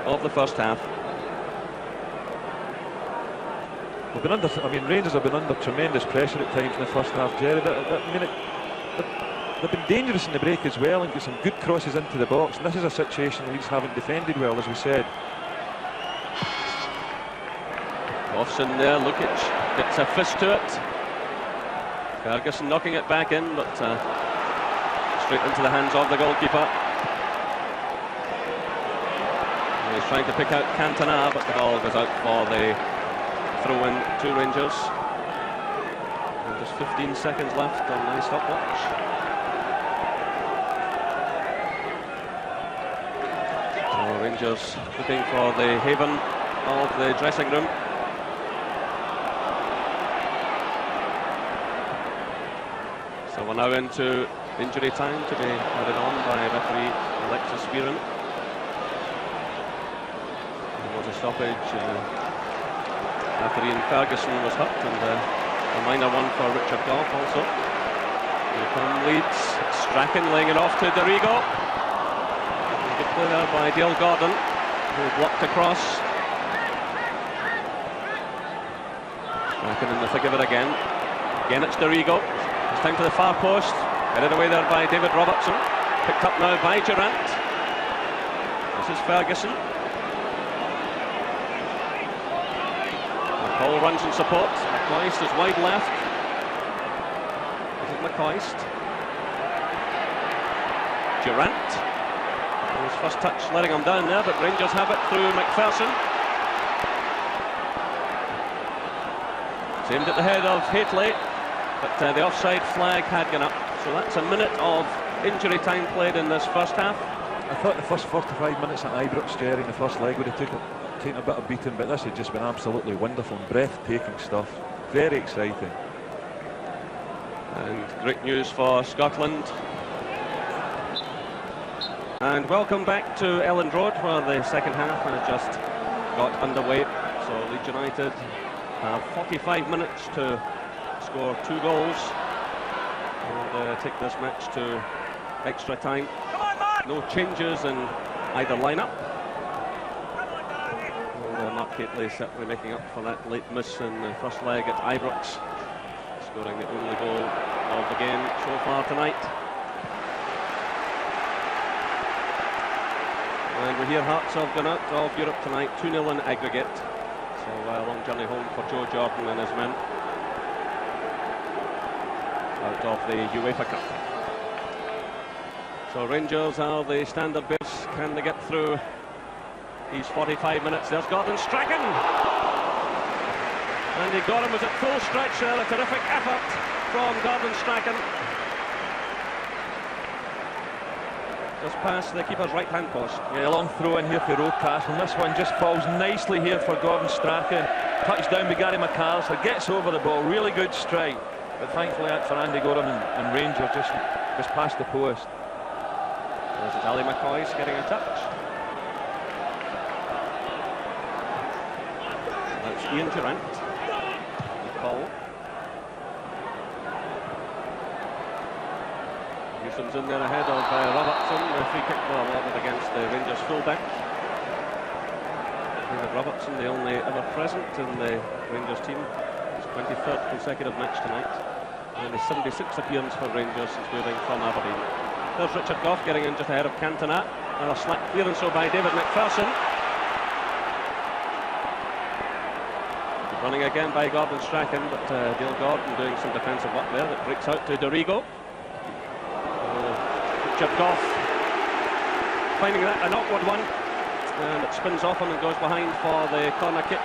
of the first half. We've been under, I mean, Rangers have been under tremendous pressure at times in the first half, Jerry. They've been dangerous in the break as well and got some good crosses into the box. And this is a situation Leeds haven't defended well, as we said. Offson there, Lukic gets a fist to it. Ferguson knocking it back in, but straight into the hands of the goalkeeper. He's trying to pick out Cantona, but the ball goes out for the throw-in to Rangers. And just 15 seconds left on the stopwatch. So Rangers looking for the haven of the dressing room. So we're now into injury time to be added on by referee Alexis Spearin. There was a stoppage. Referee Ferguson was hurt, and a minor one for Richard Goff also. Here come Leeds. Strachan laying it off to Dorigo. Good play there by Dale Gordon, who blocked across. Strachan in the thick of it again. Again it's Dorigo. It's time to the far post. Headed away there by David Robertson. Picked up now by Durant. This is Ferguson. McCall runs in support. McCoist is wide left. This is McCoist. Durant. His first touch letting him down there, but Rangers have it through McPherson. It's aimed at the head of Haitley, but the offside flag had gone up. So that's a minute of injury time played in this first half. I thought the first 45 minutes at Ibrox, Jerry, in the first leg would have taken a bit of beating, but this has just been absolutely wonderful and breathtaking stuff. Very exciting. And great news for Scotland. And welcome back to Elland Road, where the second half has just got underway. So Leeds United have 45 minutes to score 2 goals and take this match to extra time. No changes in either lineup. Mark Haitley certainly making up for that late miss in the first leg at Ibrox, scoring the only goal of the game so far tonight. And we hear Hearts have gone out of Europe tonight, 2-0 in aggregate. So a long journey home for Joe Jordan and his men out of the UEFA Cup. So Rangers are the standard bearers. Can they get through these 45 minutes? There's Gordon Strachan. Andy Gorham was at full stretch there. A terrific effort from Gordon Strachan. Just past the keeper's right-hand post. Yeah, a long throw in here for Rocastle, and this one just falls nicely here for Gordon Strachan. Touchdown by Gary McAllister, gets over the ball, really good strike. But thankfully that's for Andy Gorham and Rangers just past the post. This is Ali McCoist getting a touch. That's Ian Durant. call. Newsom's in there ahead of Robertson. The free kick ball awarded against the Rangers fullback. David Robertson, the only ever present in the Rangers team. His 23rd consecutive match tonight. And his 76th appearance for Rangers since moving from Aberdeen. There's Richard Gough getting in just ahead of Cantona. Another slack clearance so by David McPherson. Running again by Gordon Strachan, but Dale Gordon doing some defensive work there. That breaks out to Dorigo. Richard Gough finding that an awkward one, and it spins off him and goes behind for the corner kick.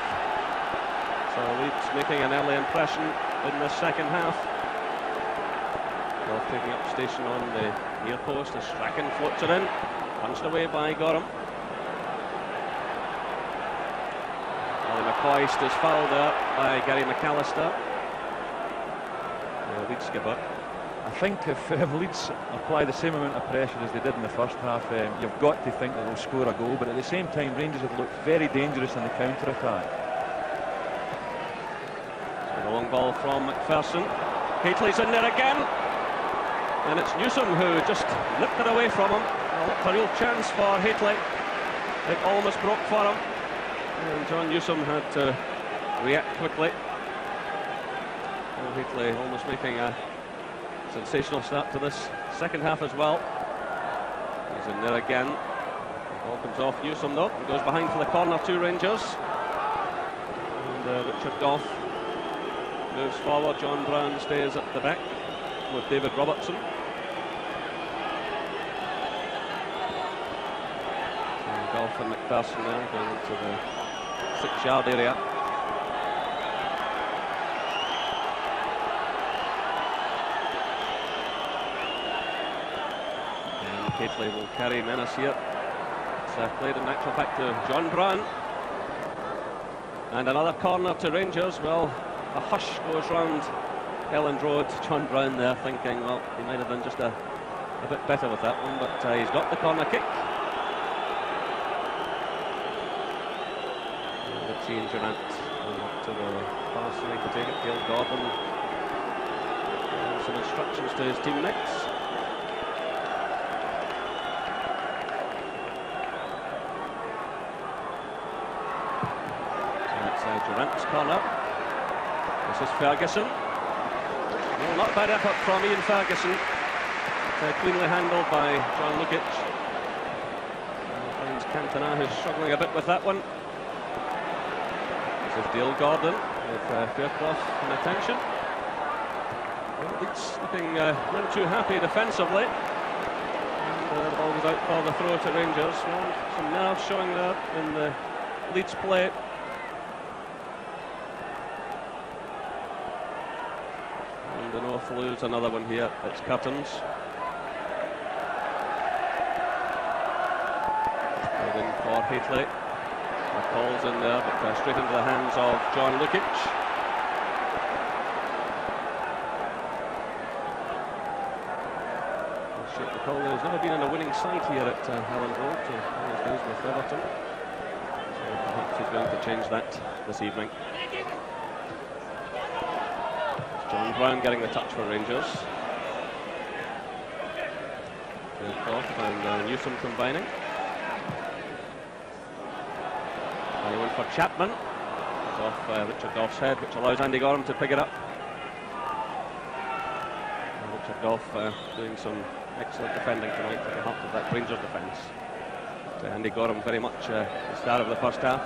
So Leeds making an early impression in the second half. Gough taking up station on the near post as Strachan floats it in, punched away by Gorham. McCoist is fouled there by Gary McAllister, the Leeds skipper. I think if Leeds apply the same amount of pressure as they did in the first half, you've got to think that they'll score a goal, but at the same time Rangers have looked very dangerous in the counter-attack. A long ball from McPherson. Hateley's in there again, and it's Newsom who just nipped it away from him. Well, a real chance for Hateley. It almost broke for him. And John Newsom had to react quickly. Hateley almost making a sensational start to this second half as well. He's in there again. The ball comes off Newsom though, and goes behind for the corner to Rangers. And Richard Gough moves forward. John Brown stays at the back with David Robertson. And Gough and McPherson there going into the 6-yard area. And Hateley will carry menace here. It's played in actual fact to John Brown. And another corner to Rangers. Well, a hush goes round Elland Road. John Brown there thinking, well, he might have done just a bit better with that one, but he's got the corner kick. Ian Durant to the far side to take it. Dale Gordon and some instructions to his teammates. So it's Durant's corner. This is Ferguson. Well, not bad effort from Ian Ferguson. It's cleanly handled by John Lukic. Finds Cantona, who's struggling a bit with that one. This is Dale Gordon with Fairclough in attention. Well, Leeds looking not too happy defensively. And the ball goes out for the throw to Rangers. Well, some nerve showing there in the Leeds play. And the North lose another one here. It's Curtains. Played in for Hateley. Ball's in there, but straight into the hands of John Lukic. There's never been on a winning side here at Elland Road in his days with Everton. So perhaps he's going to change that this evening. It's John Brown getting the touch for Rangers. Gough and Newsom combining. He went for Chapman. It's off Richard Gough's head, which allows Andy Gorham to pick it up. And Richard Gough doing some excellent defending tonight at the heart of that Rangers defence. Andy Gorham very much the star of the first half.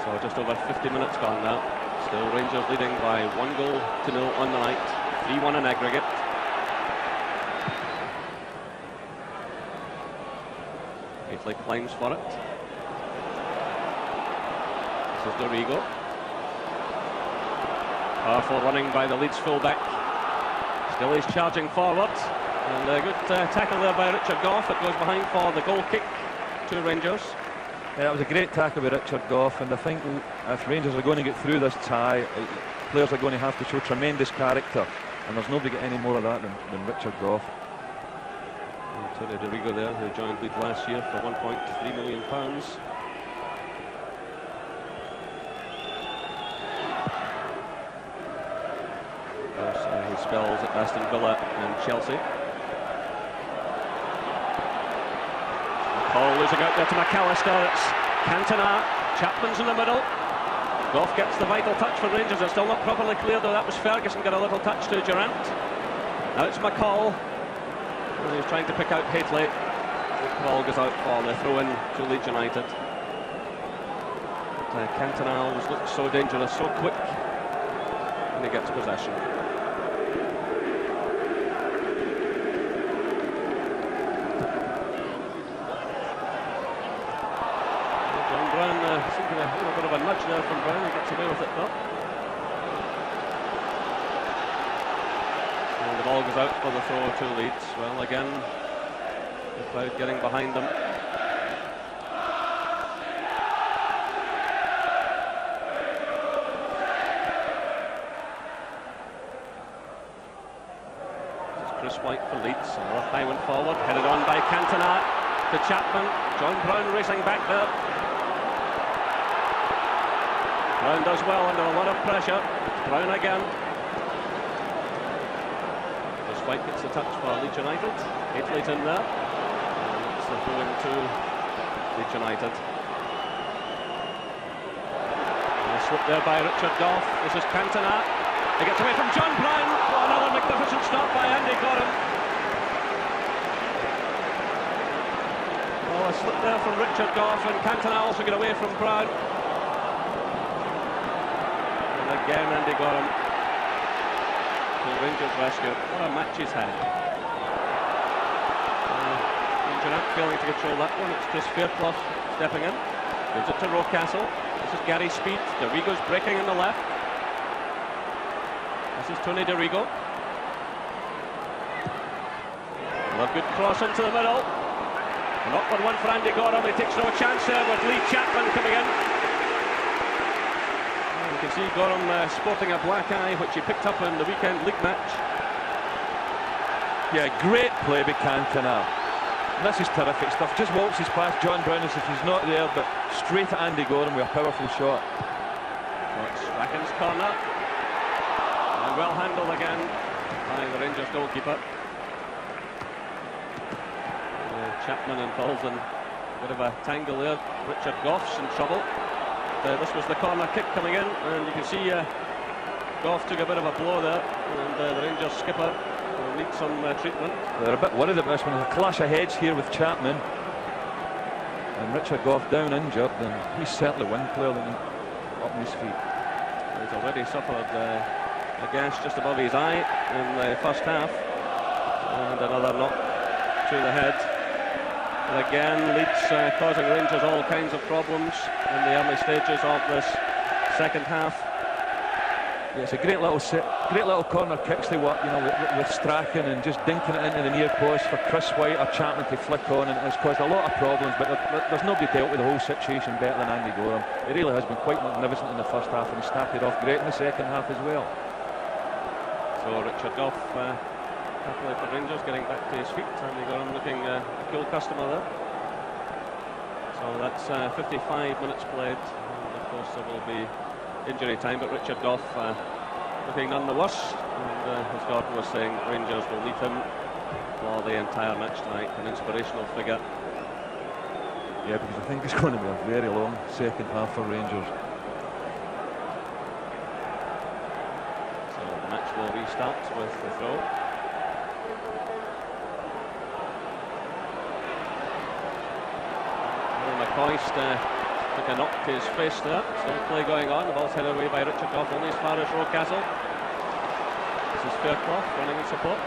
So just over 50 minutes gone now. Still Rangers leading by 1-0 on the night. 3-1 in aggregate. Hateley climbs for it. This is Dorigo. Powerful running by the Leeds fullback. Still he's charging forward. And a good tackle there by Richard Gough. It goes behind for the goal kick to Rangers. Yeah, it was a great tackle by Richard Gough, and I think if Rangers are going to get through this tie, players are going to have to show tremendous character, and there's nobody got any more of that than Richard Gough. Tony Dorigo there, who joined Leeds last year for £1.3 million. Chelsea. McCall losing out there to McAllister. It's Cantona. Chapman's in the middle. Goff gets the vital touch for Rangers. It's still not properly clear though. That was Ferguson, got a little touch to Durant. Now it's McCall. He's trying to pick out Hadley. The ball goes out for the throw-in to Leeds United. Cantona always looks so dangerous, so quick when he gets possession. John Brown seemed to be a little bit of a nudge there from Brown. He gets away with it though. And the ball goes out for the throw to Leeds. Well, again, the crowd getting behind them. Chris White for Leeds. Another high one forward, headed on by Cantona to Chapman. John Brown racing back there. Brown does well under a lot of pressure. Brown again. Chris White gets the touch for Leeds United. Hadley's in there. And it's the throw into Leeds United. And a slip there by Richard Goff. This is Cantona. He gets away from John Brown. Oh, another magnificent stop by Andy Gorham. Oh, a slip there from Richard Goff, and Cantona also got away from Brown. And again Andy Gorham. The Rangers rescue. What a match he's had. Durant failing to control that one. It's Chris Fairclough stepping in. Gives it to Rocastle. This is Gary Speed. DeRigo's breaking in the left. This is Tony DeRigo. A good cross into the middle. An awkward one for Andy Gorham. He takes no chance there with Lee Chapman coming in. And you can see Gorham sporting a black eye, which he picked up in the weekend league match. Yeah, great play by Cantona. This is terrific stuff. Just waltzes past John Brown as if he's not there, but straight at Andy Gorham with a powerful shot. It's Strachan's corner. And well handled again by the Rangers goalkeeper. Chapman involved in a bit of a tangle there. Richard Goff's in trouble. This was the corner kick coming in, and you can see Goff took a bit of a blow there, and the Rangers skipper will need some treatment. They're a bit worried about this one. There's a clash of heads here with Chapman. And Richard Goff down injured, and he's certainly one player up on his feet. He's already suffered a gash just above his eye in the first half, and another knock to the head. And again, Leeds causing Rangers all kinds of problems in the early stages of this second half. Yeah, it's a great little corner kicks they work, you know, with Strachan and just dinking it into the near post for Chris White or Chapman to flick on, and it's caused a lot of problems. But there's nobody dealt with the whole situation better than Andy Gorham. He really has been quite magnificent in the first half, and he started off great in the second half as well. So Richard Goff, happily for Rangers, getting back to his feet. Andy Gorham looking a cool customer there. So that's 55 minutes played, and of course there will be injury time, but Richard Goff looking none the worse, and as Gordon was saying, Rangers will need him for the entire match tonight. An inspirational figure. Yeah, because I think it's going to be a very long second half for Rangers. So the match will restart with the throw. McCoist took a knock to his face there. Still play going on. The ball's headed away by Richard Goff only as far as Rocastle. This is Fairclough running in support.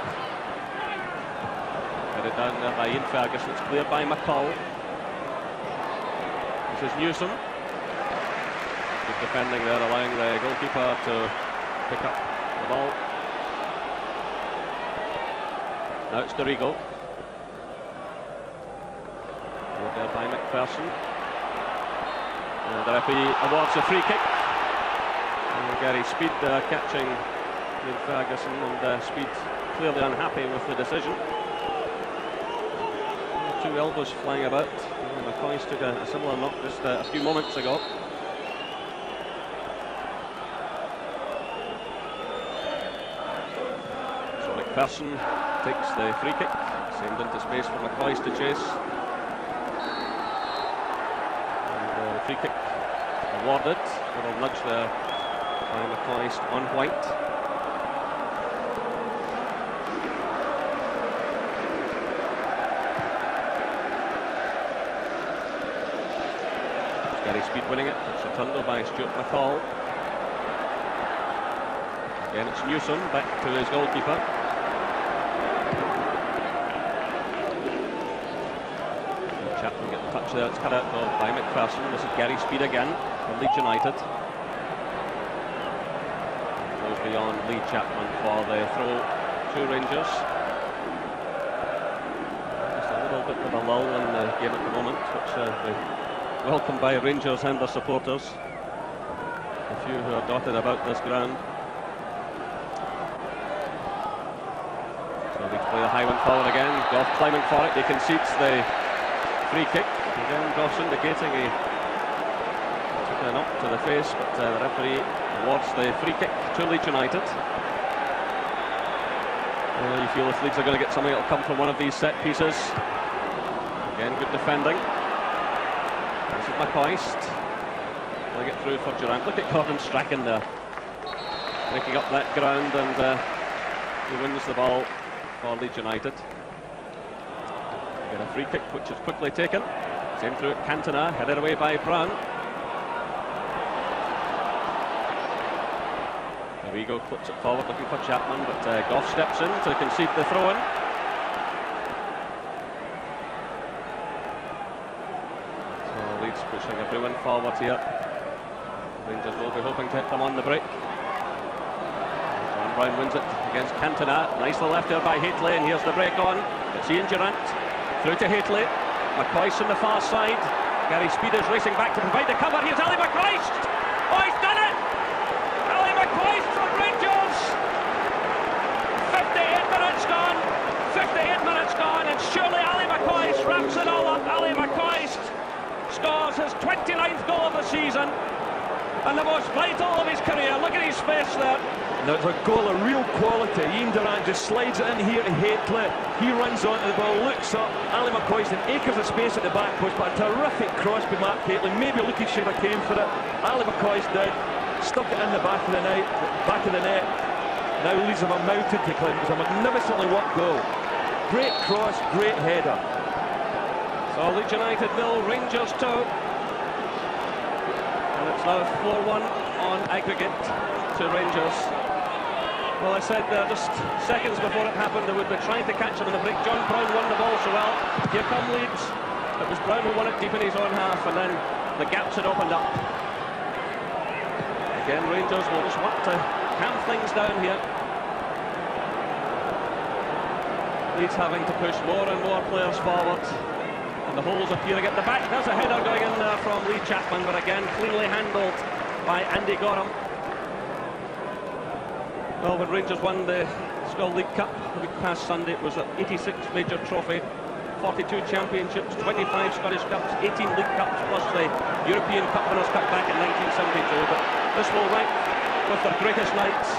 Headed down there by Ian Ferguson. It's cleared by McCall. This is Newsom. Good defending there, allowing the goalkeeper to pick up the ball. Now it's DeRigo. There by McPherson. The referee awards a free kick. And Gary Speed catching Ian Ferguson, and Speed clearly unhappy with the decision. Two elbows flying about. McCoist took a similar knock just a few moments ago. So McPherson takes the free kick, sent into space for McCoist to chase. And the free kick awarded, little nudge there by McCoist on White. Gary Speed winning it, it's returned by Stuart McCall. Again it's Newsom, back to his goalkeeper. Chapman get the touch there, it's cut out by McPherson. This is Gary Speed again from Leeds United. Goes beyond Lee Chapman for the throw to Rangers. Just a little bit of a lull in the game at the moment, which they welcomed by Rangers and their supporters. A few who are dotted about this ground. So they play the high one forward again. Goff climbing for it. He concedes the free kick. Again, Goff's indicating he took a knock to the face, but the referee awards the free kick to Leeds United. You feel if Leeds are going to get something, it'll come from one of these set pieces. Again, good defending. This is McCoist. Will get through for Durant. Look at Gordon Strachan there, breaking up that ground, and he wins the ball for Leeds United. Get a free kick, which is quickly taken. Same through at Cantona, headed away by Brown. Arrigo clips it forward, looking for Chapman, but Goff steps in to concede the throw-in. Leeds pushing everyone forward here. Rangers will be hoping to hit them on the break. John Brown wins it against Cantona. Nicely left there by Haitley, and here's the break on. It's Ian Durant through to Haitley. McCoist on the far side. Gary Speed is racing back to provide the cover. Here's Ali McCoist. Oh, he's done it! Ali McCoist from Rangers. 58 minutes gone. 58 minutes gone, and surely Ali McCoist wraps it all up. Ali McCoist scores his 29th goal of the season and the most vital of his career. Look at his face there. Now it's a goal of real quality. Ian Durant just slides it in here to Haitley. He runs onto the ball, looks up. Ali McCoist in acres of space at the back post, but a terrific cross by Mark Haitley. Maybe Lucas should have came for it. Ali McCoist did. Stuck it in the back of the net. Now Leeds have mounted to claim. It was a magnificently worked goal. Great cross, great header. So Leeds United 0, Rangers 2. And it's now 4-1 on aggregate to Rangers. Well, I said just seconds before it happened they would be trying to catch him in the break. John Brown won the ball so well. Here come Leeds. It was Brown who won it deep in his own half, and then the gaps had opened up. Again, Rangers will just want to calm things down here. Leeds having to push more and more players forward. And the holes appearing at the back. There's a header going in there from Lee Chapman, but again cleanly handled by Andy Gorham. Well, when Rangers won the Skull League Cup the week past Sunday, it was an 86th major trophy, 42 championships, 25 Scottish Cups, 18 League Cups, plus the European Cup Winners' Cup back in 1972. But this will rank with their greatest nights.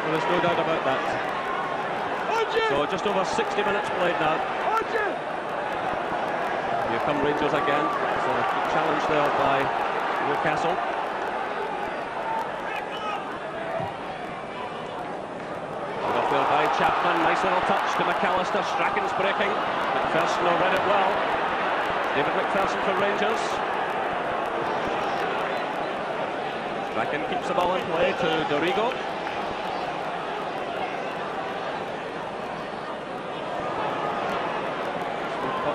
Well, there's no doubt about that. So just over 60 minutes played now. Here come Rangers again. It's a good challenge there by Newcastle. Off there by Chapman. Nice little touch to McAllister. Strachan's breaking. McPherson read it well. David McPherson for Rangers. Strachan keeps the ball in play to Dorigo.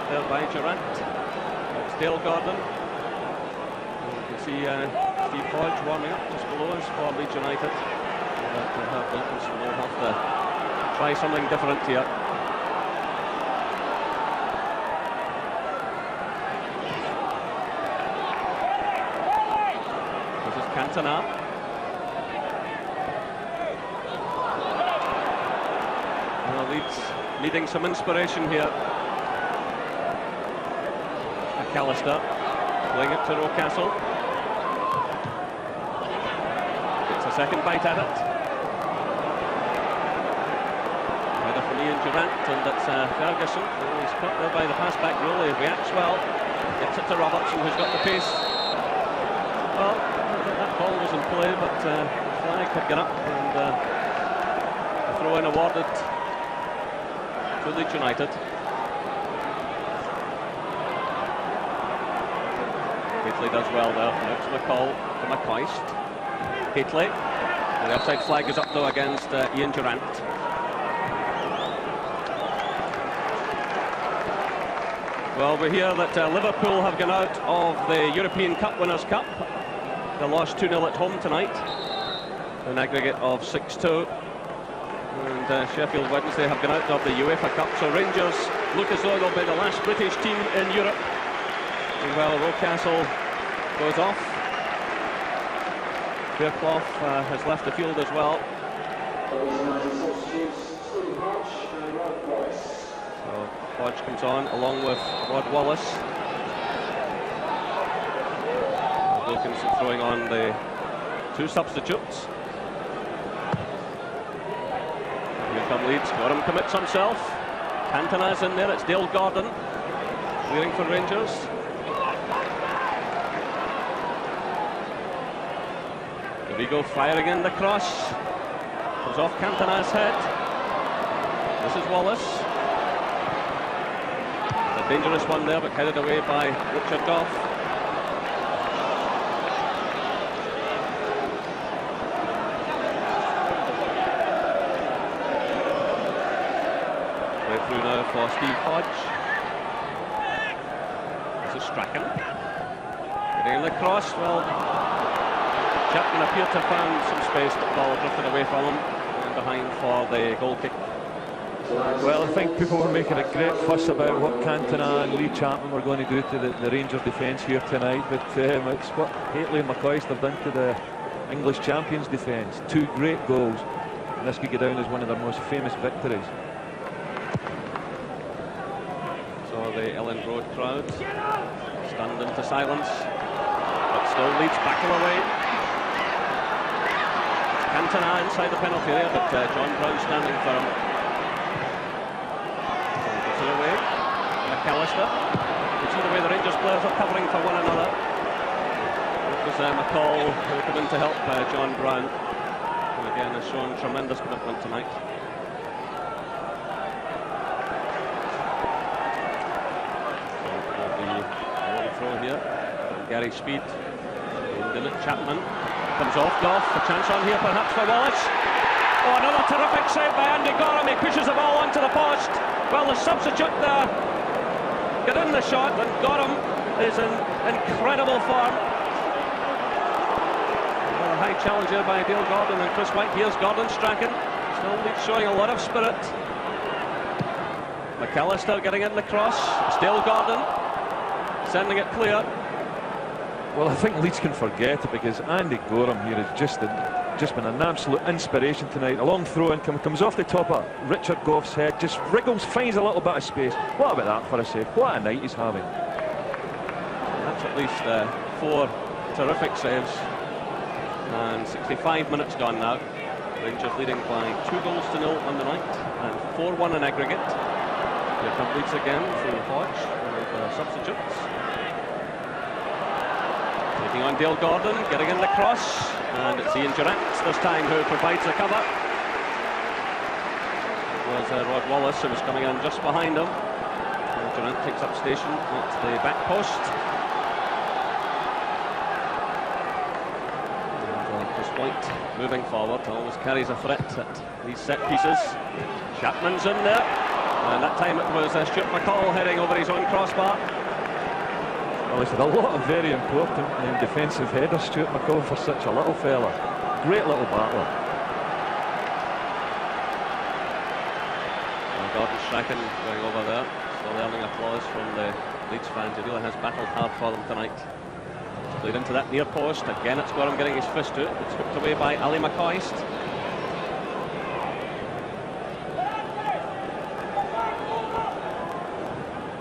There by Durant. It's Dale Gordon. And you can see Steve Hodge warming up just below us for Leeds United. We'll have to try something different here. This is Cantona. Well, Leeds needing some inspiration here. McAllister playing it to Rocastle. It's a second bite at it. Ian Durant, and it's Ferguson. He's caught there by the pass-back rule. He reacts well. Gets it to Robertson, who's got the pace. Well, that ball was in play, but Flag had got up, and a throw-in awarded to Leeds United. Gately does well there. Now it's McCall to McCoist. Gately. The offside flag is up though against Ian Durant. Well, we hear that Liverpool have gone out of the European Cup Winners' Cup. They lost 2-0 at home tonight, an aggregate of 6-2. And Sheffield Wednesday have gone out of the UEFA Cup. So Rangers look as though they'll be the last British team in Europe. And while Rocastle goes off, Fairclough has left the field as well. So Hodge comes on along with Rod Wallace. Wilkinson throwing on the two substitutes. Here come Leeds. Gorham commits himself. Cantona's in there. It's Dale Gordon clearing for Rangers. Rigo firing in the cross. Comes off Cantona's head. This is Wallace. A dangerous one there, but headed away by Richard Goff. Play through now for Steve Hodge. This is Strachan. Getting in the cross. Well, Chapman appeared to have found some space, but the ball drifted away from him and behind for the goal kick. Well, I think people were making a great fuss about what Cantona and Lee Chapman were going to do to the Rangers defence here tonight, but it's what Hateley and McCoist have done to the English champions defence. Two great goals, and this could go down as one of their most famous victories. So the Ellen Road crowd stunned into silence, but still Leeds back away. Cantona inside the penalty area, but John Brown standing firm. So he gets it away. McAllister. You see the way the Rangers players are covering for one another. It was McCall who came in to help John Brown, who again has shown tremendous commitment tonight. So will be a long throw here. Gary Speed. In it, Chapman. Comes off Goff, a chance on here perhaps for Wallace. Oh, another terrific save by Andy Gorham. He pushes the ball onto the post. Well, the substitute there got in the shot, and Gorham is in incredible form. Well, a high challenge here by Dale Gordon and Chris White. Here's Gordon Strachan. Still showing a lot of spirit. McAllister getting in the cross. It's Dale Gordon sending it clear. Well, I think Leeds can forget it, because Andy Gorham here has just been an absolute inspiration tonight. A long throw-in comes off the top of Richard Goff's head, just wriggles, finds a little bit of space. What about that for a save? What a night he's having. That's at least 4 terrific saves. And 65 minutes gone now. Rangers leading by 2-0 on the night and 4-1 in aggregate. Here come Leeds again through Hodge and substitutes. Taking on Dale Gordon, getting in the cross, and it's Ian Durant this time who provides the cover. It was Rod Wallace who was coming in just behind him. And Durant takes up station at the back post. And Chris White moving forward, always carries a threat at these set pieces. Chapman's in there, and that time it was Stuart McCall heading over his own crossbar. Well, he's had a lot of very important defensive headers, Stuart McCall, for such a little fella. Great little battler. And Gordon Strachan going over there, still earning applause from the Leeds fans. He really has battled hard for them tonight. Played into that near post. Again, it's Gorham getting his fist to it. It's hooked away by Ali McCoist.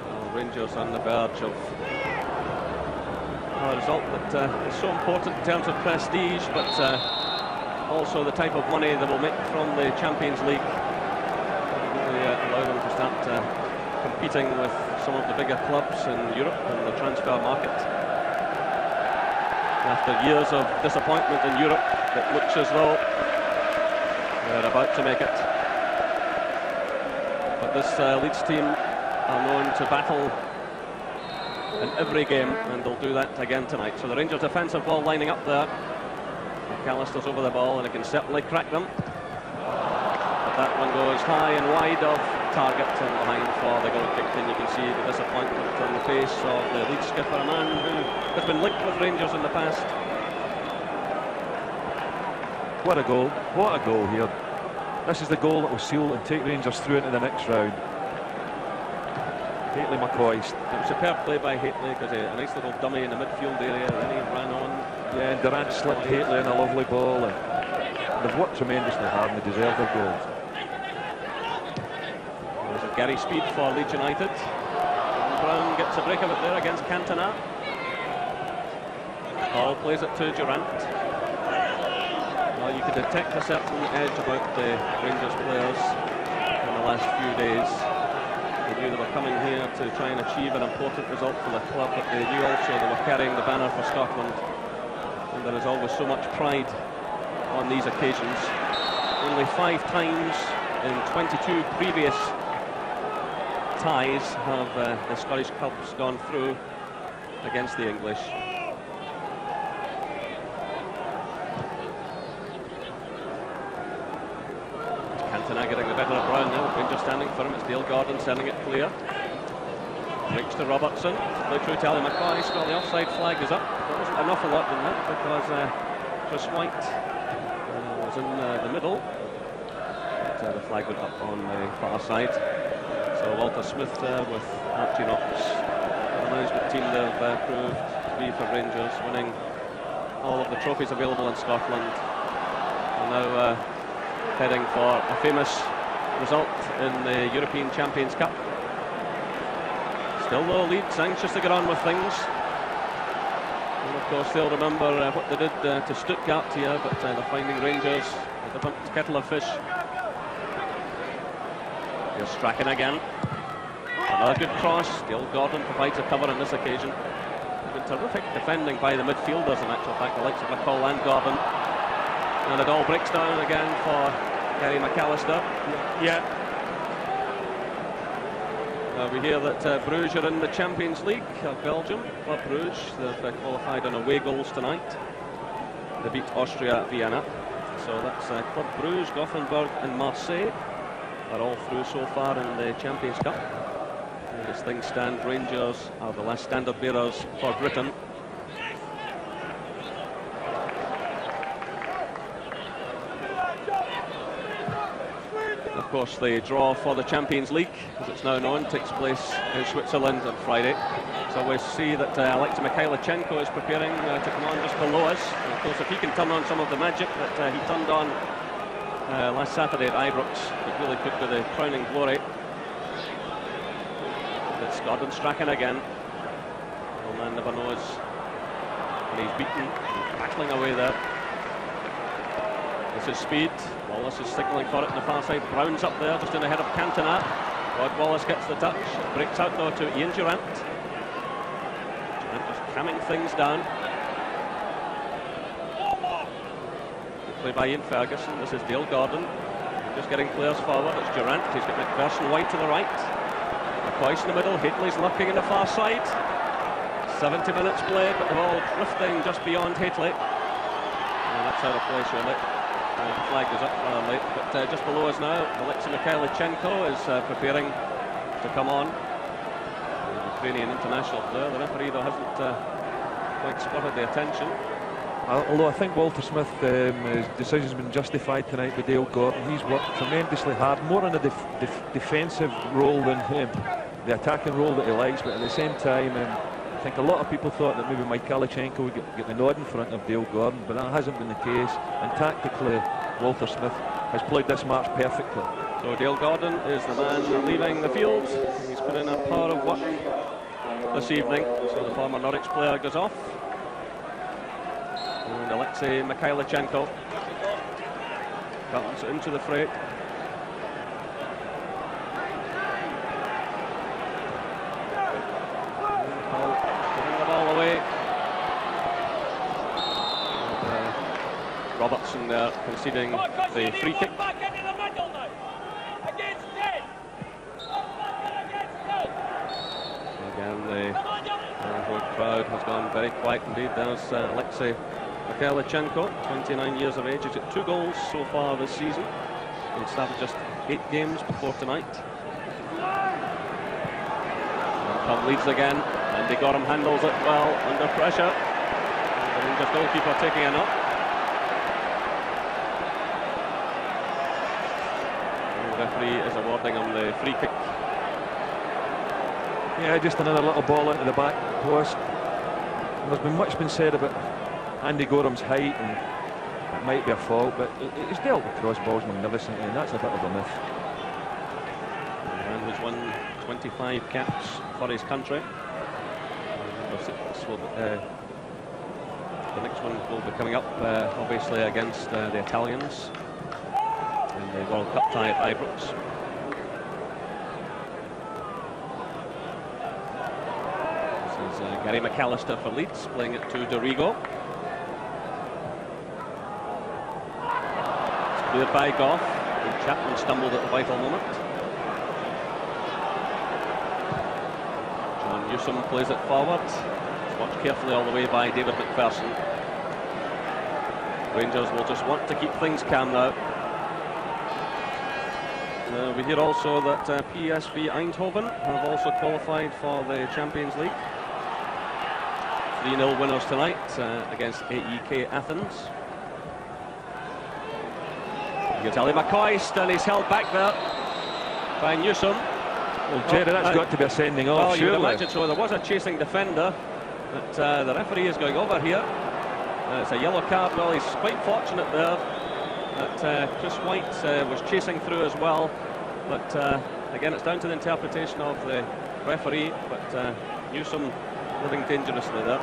Well, Rangers on the verge of a result that is so important in terms of prestige, but also the type of money they will make from the Champions League. Really competing with some of the bigger clubs in Europe in the transfer market. After years of disappointment in Europe, it looks as though they're about to make it. But this Leeds team are known to battle in every game, and they'll do that again tonight. So the Rangers defensive ball lining up there. McAllister's over the ball, and he can certainly crack them. But that one goes high and wide of target and behind for the goal kick. And you can see the disappointment on the face of the Leeds skipper, a man who has been linked with Rangers in the past. What a goal. What a goal here. This is the goal that will seal and take Rangers through into the next round. Hateley McCoy. Superb play by Hateley, because a nice little dummy in the midfield area, and then he ran on. Yeah, and Durant slipped Hateley in a lovely ball. And they've worked tremendously hard and they deserve their goals. There's a Gary Speed for Leeds United. And Brown gets a break of it there against Cantona. Hall plays it to Durant. Well, you could detect a certain edge about the Rangers players in the last few days. They knew they were coming here to try and achieve an important result for the club, but they knew also they were carrying the banner for Scotland. And there is always so much pride on these occasions. Only 5 times in 22 previous ties have the Scottish clubs gone through against the English. Cantona getting the better of Brown now. Rangers standing for him. It's Dale Gordon sending it clear. Breaks to Robertson. Look through Tally McCoy. Still the offside flag is up. There wasn't an awful lot in that because Chris White was in the middle. But, the flag went up on the far side. So Walter Smith with Archie Knox. The management team they've proved to be for Rangers, winning all of the trophies available in Scotland. And now heading for a famous result in the European Champions Cup. Still though, Leeds anxious to get on with things. And of course they'll remember what they did to Stuttgart here, but they're finding Rangers a different kettle of fish. Here's Strachan again. Another good cross. Dale Gordon provides a cover on this occasion. Been terrific defending by the midfielders in actual fact, the likes of McCall and Gordon. And it all breaks down again for Gary McAllister. Yeah. We hear that Bruges are in the Champions League of Belgium. Club Bruges, they've qualified on away goals tonight. They beat Austria Vienna. So that's Club Bruges, Gothenburg and Marseille are all through so far in the Champions Cup. And as things stand, Rangers are the last standard bearers for Britain. Of course, the draw for the Champions League, as it's now known, takes place in Switzerland on Friday. So we see that Alexei Mikhailichenko is preparing to come on just below us. And of course, if he can turn on some of the magic that he turned on last Saturday at Ibrox, it really could be the crowning glory. It's Gordon Strachan again. The man never knows when he's beaten. He's battling away there. This is Speed. Wallace is signalling for it on the far side. Brown's up there, just in ahead of Cantona. Rod Wallace gets the touch. Breaks out though to Ian Durant. Durant just cramming things down. Good play by Ian Ferguson. This is Dale Gordon. Just getting players forward. It's Durant. He's got McPherson White to the right. McCoy's in the middle. Hateley's lurking in the far side. 70 minutes played, but the ball drifting just beyond Hateley. And that's out of place really. The flag is up rather late, but just below us now, Alexei Mikhailichenko is preparing to come on. The Ukrainian international player. The referee though hasn't quite spotted the attention. Although I think Walter Smith, his decision's been justified tonight with Dale Gordon. He's worked tremendously hard, more in a defensive role than the attacking role that he likes, but at the same time, I think a lot of people thought that maybe Mikhailichenko would get the nod in front of Dale Gordon, but that hasn't been the case. And tactically, Walter Smith has played this match perfectly. So Dale Gordon is the man leaving the field. He's put in a power of work this evening. So the former Norwich player goes off. And Alexei Mikhailichenko comes into the fray. reason they're conceding the free kick. Again, the crowd has gone very quiet indeed. There's Alexei Mikhailichenko, 29 years of age. He's got 2 goals so far this season. He started just 8 games before tonight. And come Leeds again. Andy Gorham handles it well under pressure. The Rangers goalkeeper taking a knock. And the referee is awarding him the free kick. Yeah, just another little ball into the back post. There's been much been said about Andy Goram's height, and it might be a fault, but he's dealt with cross balls magnificently, and that's a bit of a myth. The man who's won 25 caps for his country. The next one will be coming up, obviously, against the Italians in the World Cup tie at Ibrox. Gary McAllister for Leeds, playing it to Dorigo. It's cleared by Goff. Chapman stumbled at the vital moment. John Newsom plays it forward. It's watched carefully all the way by David McPherson. Rangers will just want to keep things calm now. We hear also that PSV Eindhoven have also qualified for the Champions League. 3-0 winners tonight against AEK Athens. Here's Ali McCoist, and he's held back there by Newsom. Well, Jerry, that's got to be a sending off, well, surely. You'd imagine so. There was a chasing defender, but the referee is going over here. It's a yellow card. Well, he's quite fortunate there that Chris White was chasing through as well. But again, it's down to the interpretation of the referee. But Newsom living dangerously there.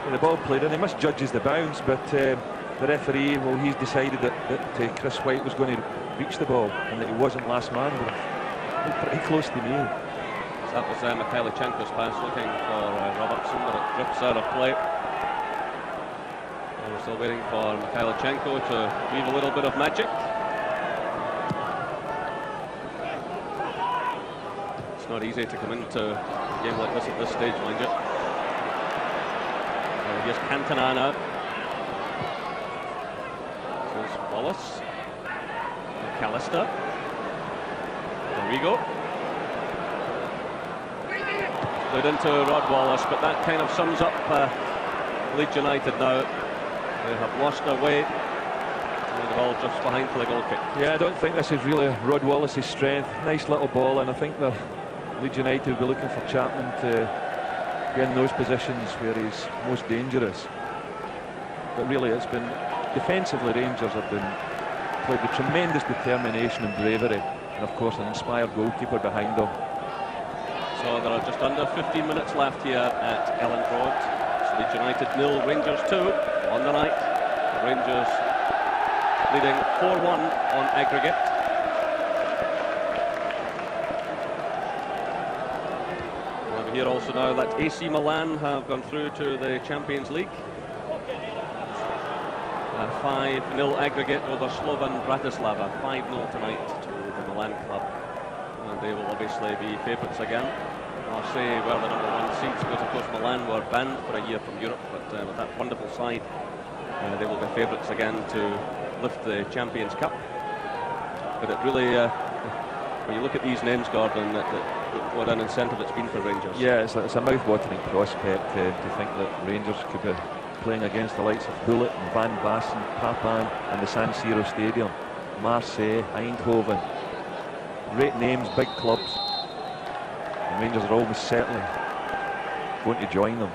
Yeah, the ball played in. He misjudges the bounce, but the referee, well, he's decided that Chris White was going to reach the ball and that he wasn't last man. But pretty close to me. So that was Mikhailichenko's pass, looking for Robertson, but it drifts out of play. And we're still waiting for Mikhailichenko to weave a little bit of magic. It's not easy to come into a game like this at this stage, mind you. Here's Cantona now. This is Wallace. McAllister. There we go. Put into Rod Wallace, but that kind of sums up Leeds United now. They have lost their way. And the ball drifts behind for the goal kick. Yeah, I don't think this is really Rod Wallace's strength. Nice little ball, and I think the Leeds United will be looking for Chapman to be in those positions where he's most dangerous. But really, it's been defensively, Rangers have been played with tremendous determination and bravery, and of course an inspired goalkeeper behind them. So there are just under 15 minutes left here at Ellen Road. It's Leeds United 0, Rangers 2 on the night. The Rangers leading 4-1 on aggregate. We hear also now that AC Milan have gone through to the Champions League. 5-0 aggregate over Slovan Bratislava. 5-0 tonight to the Milan club. And they will obviously be favourites again. I'll say where the #1 seats, because of course Milan were banned for a year from Europe, but with that wonderful side, they will be favourites again to lift the Champions Cup. But it really, when you look at these names, Gordon, what an incentive it's been for Rangers. Yeah, it's a mouth-watering prospect to think that Rangers could be playing against the likes of Bullet and Van Basten, Papan and the San Siro Stadium, Marseille, Eindhoven. Great names, big clubs. And Rangers are almost certainly going to join them.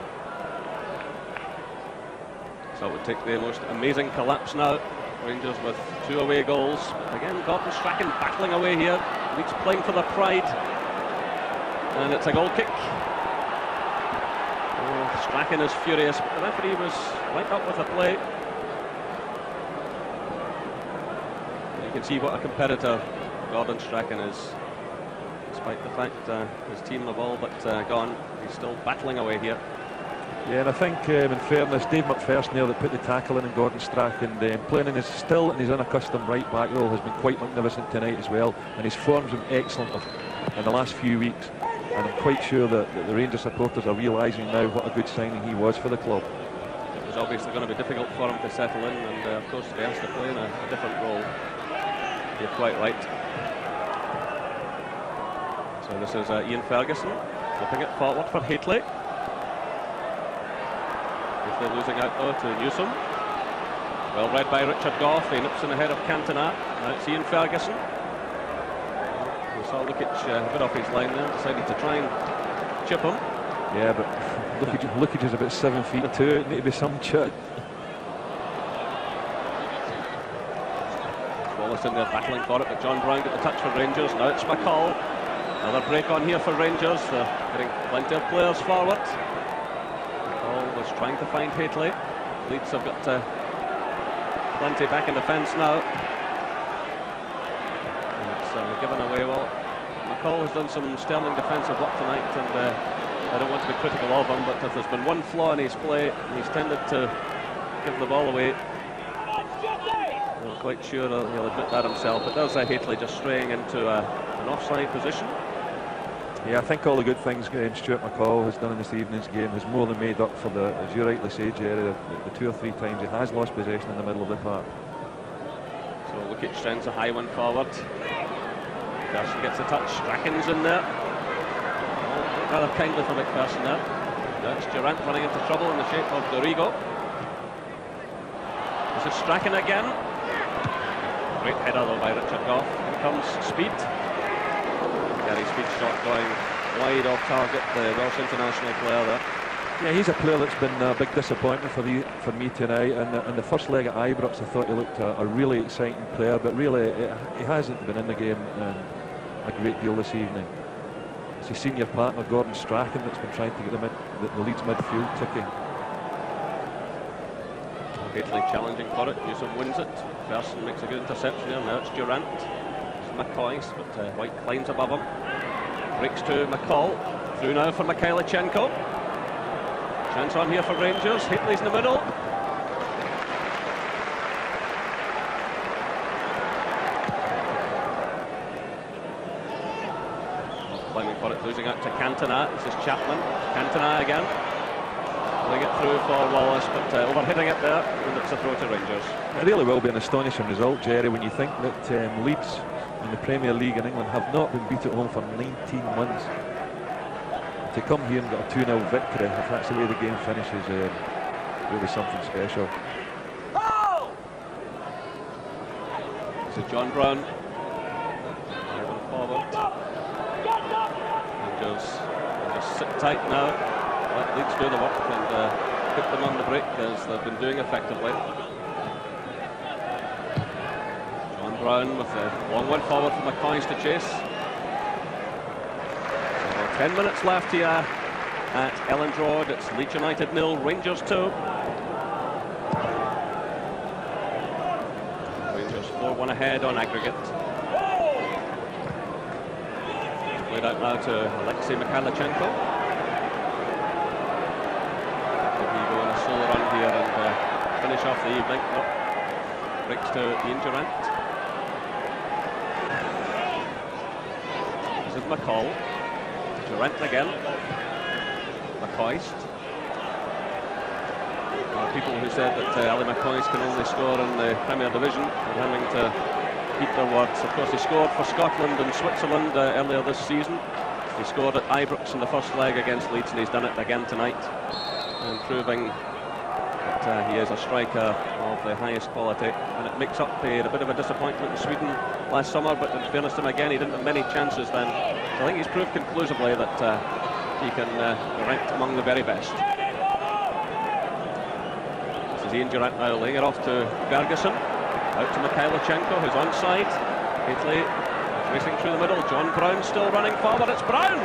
So it would take the most amazing collapse now. Rangers with 2 away goals. Again, Gordon Strachan battling away here. Leeds playing for their pride. And it's a goal kick. Oh, Strachan is furious, but the referee was right up with the play. You can see what a competitor Gordon Strachan is. Despite the fact his team have all but gone, he's still battling away here. Yeah, and I think, in fairness, Dave McPherson there that put the tackle in Gordon Strachan, playing in in his unaccustomed right back role has been quite magnificent tonight as well, and his form's been excellent in the last few weeks, and I'm quite sure that the Rangers supporters are realising now what a good signing he was for the club. It was obviously going to be difficult for him to settle in, and of course to be asked to play in a different role. You're quite right. So this is Ian Ferguson flipping it forward for Haitley. They're losing out though to Newsom. Well read by Richard Gough. He nips in ahead of Cantona. Now it's Ian Ferguson. We saw Lukic a bit off his line there, decided to try and chip him. Yeah, but Lukic is about 7 feet 2. It need to be some chip. Wallace in there battling for it, but John Brown got the touch for Rangers. Now it's McCall. Another break on here for Rangers. They're getting plenty of players forward. Was trying to find Haitley. Leeds have got plenty back in defence now. And it's given away well. McCall has done some sterling defensive work tonight, and I don't want to be critical of him, but if there's been one flaw in his play, he's tended to give the ball away. I'm not quite sure he'll admit that himself, but there's Haitley just straying into an offside position. Yeah, I think all the good things Stuart McCall has done in this evening's game has more than made up for the, as you rightly say, Jerry, the 2 or 3 times he has lost possession in the middle of the park. So Lukic sends a high one forward. Person gets a touch. Strachan's in there. Oh, rather kindly for McPherson there. That's Durant running into trouble in the shape of Dorigo. This is Strachan again. Great header though by Richard Gough. Here comes Speed. Gary Speed shot going wide off target, the Welsh international player there. Yeah, he's a player that's been a big disappointment for me tonight. And in the first leg at Ibrox, I thought he looked a really exciting player, but really he hasn't been in the game a great deal this evening. It's his senior partner Gordon Strachan that's been trying to get the Leeds midfield ticking. Haitley challenging for it. Newsom wins it. Ferguson makes a good interception there. Now it's Durant. McCoy, but White climbs above him. Breaks to McCall. Through now for Mikhailichenko. Chance on here for Rangers. Haitley's in the middle. Climbing for it, losing out to Cantona. This is Chapman. Cantona again. Pulling it through for Wallace, but overhitting it there, and it's a throw to Rangers. It really will be an astonishing result, Jerry, when you think that Leeds in the Premier League in England have not been beat at home for 19 months. To come here and get a 2-0 victory, if that's the way the game finishes, really something special. This is John Brown. Moving forward. Rangers just sit tight now. Let Leeds do the work and put them on the break as they've been doing effectively. Brown with a long one forward for McCoy to chase. So 10 minutes left here at Elland Road. It's Leeds United 0, Rangers 2. Rangers 4-1 ahead on aggregate. Played out now to Alexei Mikhailichenko. Did he go on a solo run here and finish off the evening? Nope. Breaks to Ian Durant. This is McCall. Durant again. McCoist. People who said that Ali McCoist can only score in the Premier Division are having to eat their words. Of course, he scored for Scotland and Switzerland earlier this season. He scored at Ibrox in the first leg against Leeds, and he's done it again tonight, and proving that he is a striker of the highest quality. And it makes up a bit of a disappointment in Sweden last summer, but in fairness to him again, he didn't have many chances then. So I think he's proved conclusively that he can be ranked among the very best. This is Ian Durant now laying it off to Ferguson. Out to Mikhailichenko, who's onside. Haitley racing through the middle. John Brown still running forward. It's Brown!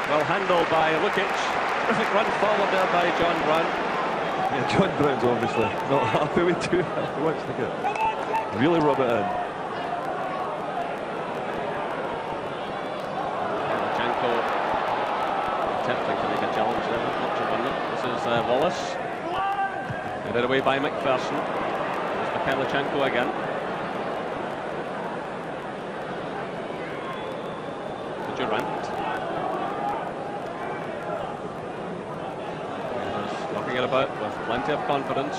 Well handled by Lukic. Terrific run forward there by John Brown. Yeah, John Brown's obviously not happy with 2. He wants to get really rub it in. Mikhailichenko attempting to make a challenge there, not much of Wallace. Headed away by McPherson. There's Mikhailchenko again. Durant. He's knocking it about with plenty of confidence.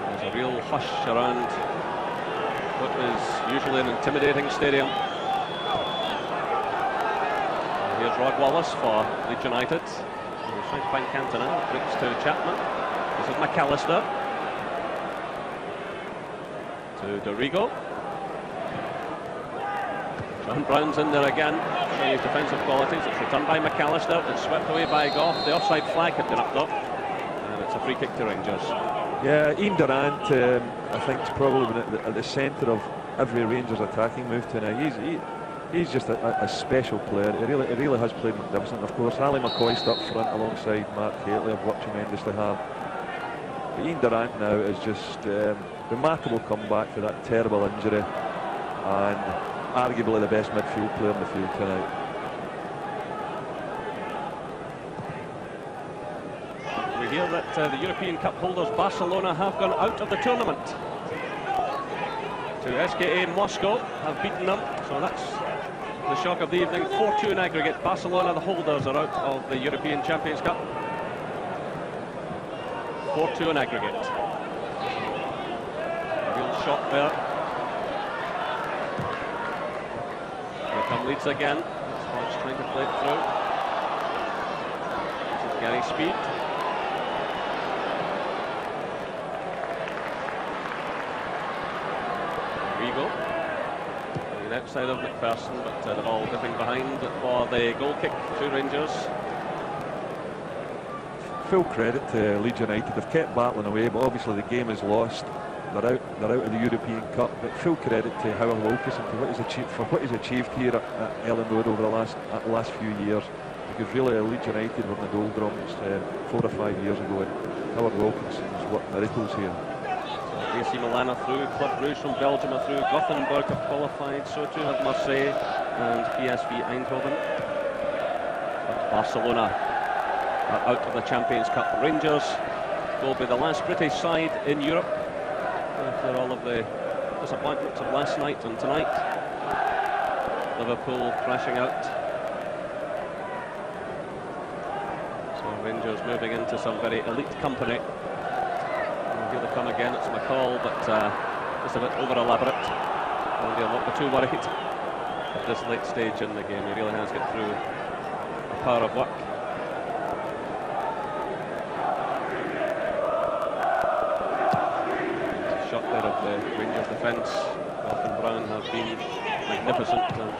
There's a real hush around what is usually an intimidating stadium. And here's Rod Wallace for Leeds United. He's trying to find Cantona. Brings to Chapman. This is McAllister. To Dorigo. John Brown's in there again, showing his defensive qualities. It's returned by McAllister. It's swept away by Goff. The offside flag had been up though. And it's a free kick to Rangers. Yeah, Ian Durant, I think, is probably at the centre of every Rangers attacking move tonight. He's just a special player. He really has played magnificent. Of course, Ali McCoist up front alongside Mark Haley have worked tremendously hard. But Ian Durant now is just remarkable comeback for that terrible injury, and arguably the best midfield player in the field tonight. We hear that the European Cup holders Barcelona have gone out of the tournament. To SKA Moscow have beaten them, so that's the shock of the evening. 4-2 in aggregate. Barcelona, the holders, are out of the European Champions Cup. 4-2 in aggregate. A real shock there. Here come Leeds again. Hodge trying to play it through. This is Gary Speed. Rigo. The outside of McPherson, but they're all dipping behind for the goal kick to Rangers. Full credit to Leeds United. They've kept battling away, but obviously the game is lost. They're out of the European Cup. But full credit to Howard Wilkinson for what he's achieved here at Ellen Road over the last few years. Because really, Leeds United were in the doldrums 4 or 5 years ago, and Howard Wilkinson's worked miracles here. AC Milan are through, Club Brugge from Belgium are through, Gothenburg have qualified, so too have Marseille and PSV Eindhoven. But Barcelona are out of the Champions Cup. Rangers will be the last British side in Europe after all of the disappointments of last night and tonight. Liverpool crashing out. So Rangers moving into some very elite company. Here they come again, it's McCall, but just a bit over-elaborate. And they'll not be too worried at this late stage in the game. He really has got through a power of work. Shot there of the Rangers defence. Goff and Brown have been magnificent and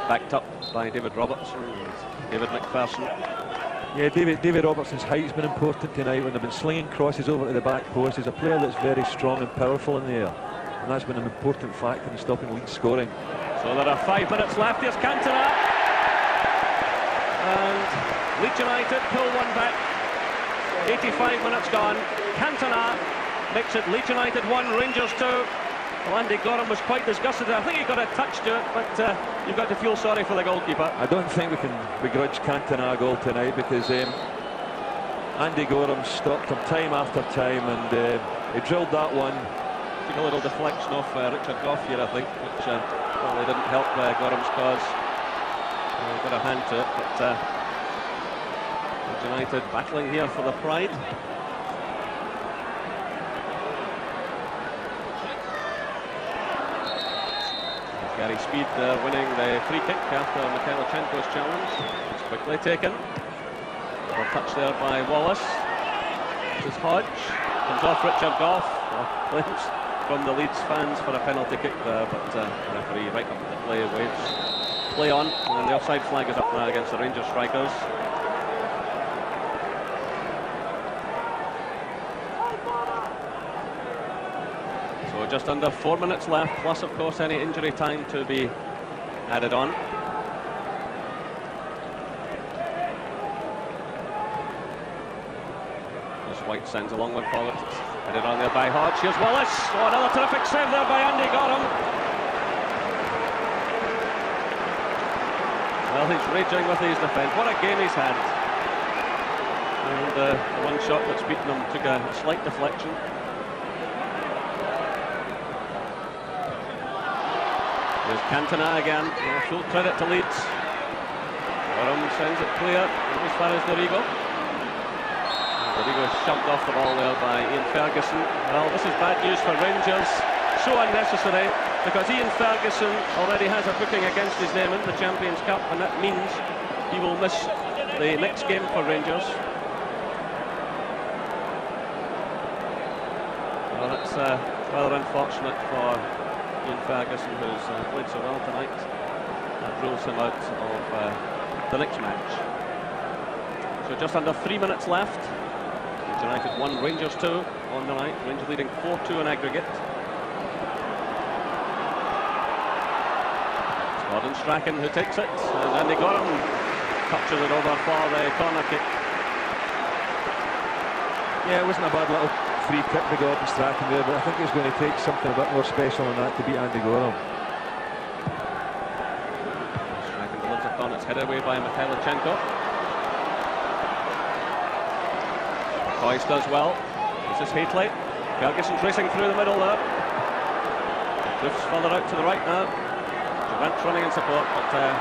backed up by David Robertson and David McPherson. Yeah, David Robertson's height's been important tonight when they've been slinging crosses over to the back post. He's a player that's very strong and powerful in the air, and that's been an important factor in stopping Leeds scoring. So there are 5 minutes left. Here's Cantona, and Leeds United pull one back. 85 minutes gone. Cantona makes it Leeds United 1, Rangers 2. Well, Andy Gorham was quite disgusted. I think he got a touch to it, but you've got to feel sorry for the goalkeeper. I don't think we can begrudge Cantona a goal tonight, because Andy Gorham stopped him time after time, and he drilled that one. Took a little deflection off Richard Goff here, I think, which probably didn't help Gorham's cause. Got a hand to it, but Leeds United battling here for the pride. Gary Speed winning the free kick after Mikhailchenko's challenge. It's quickly taken. A touch there by Wallace. This is Hodge. Comes off Richard Goff. Claims from the Leeds fans for a penalty kick there, but the referee right up the play waves. Play on, and the offside flag is up now against the Rangers strikers. Just under 4 minutes left, plus of course any injury time to be added on. As White sends a long one forward, headed on there by Hodge. Here's Wallace. Oh, another terrific save there by Andy Gorham. Well, he's raging with his defence. What a game he's had. And the one shot that's beaten him took a slight deflection. There's Cantona again. Full credit to Leeds. Gorham sends it clear as far as Dorigo. Dorigo shoved off the ball there by Ian Ferguson. Well, this is bad news for Rangers. So unnecessary, because Ian Ferguson already has a booking against his name in the Champions Cup, and that means he will miss the next game for Rangers. Well, that's rather unfortunate for Ian Ferguson, who's played so well tonight. That rules him out of the next match. So just under 3 minutes left. Leeds United 1, Rangers 2 on the night. Rangers leading 4-2 in aggregate. Gordon Strachan who takes it, and Andy Gorham touches it over for the corner kick. Yeah, it wasn't a bad little free kick for Gordon Strachan there, but I think it's going to take something a bit more special than that to beat Andy Gorham. Strachan delivers a corner, it's headed away by Mikhailichenko. Coyce does well. This is Haitley. Ferguson's racing through the middle there. Drifts further out to the right now. Durant's running in support, but a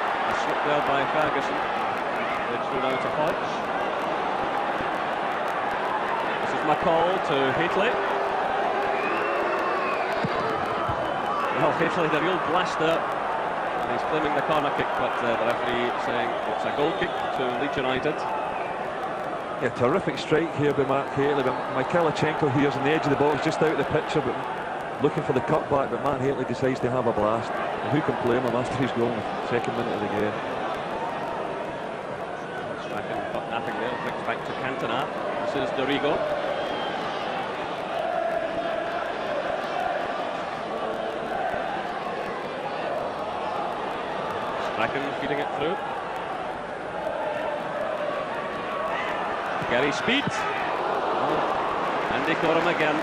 slip there by Ferguson. It's through down to Hodge. This is McCall to Haitley. Well, Haitley, the real blaster. And he's claiming the corner kick, but the referee saying it's a goal kick to Leeds United. Yeah, terrific strike here by Mark Haitley, but Mikhailichenko here's on the edge of the box, just out of the picture, but looking for the cutback, but Matt Haitley decides to have a blast. And who can blame him after he's goal in the second minute of the game? Strachan got nothing there, flicks back to Cantona. This is Dorigo. Strachan feeding it through. Gary Speed. Andy Gorham again.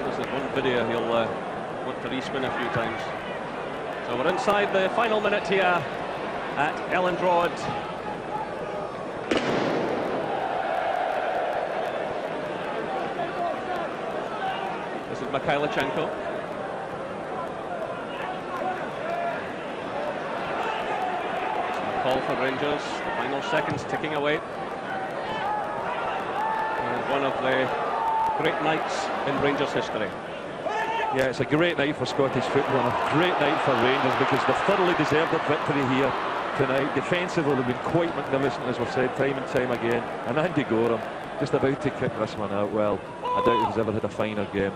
This is one video he'll want to respin a few times. So we're inside the final minute here at Elland Road. This is Mikhailichenko. Call for Rangers. The final seconds ticking away. And one of the great nights in Rangers history. Yeah, it's a great night for Scottish football and a great night for Rangers because they thoroughly deserved their victory here tonight. Defensively, they've been quite magnificent, as we've said time and time again. And Andy Gorham just about to kick this one out. Well, I doubt he's ever had a finer game.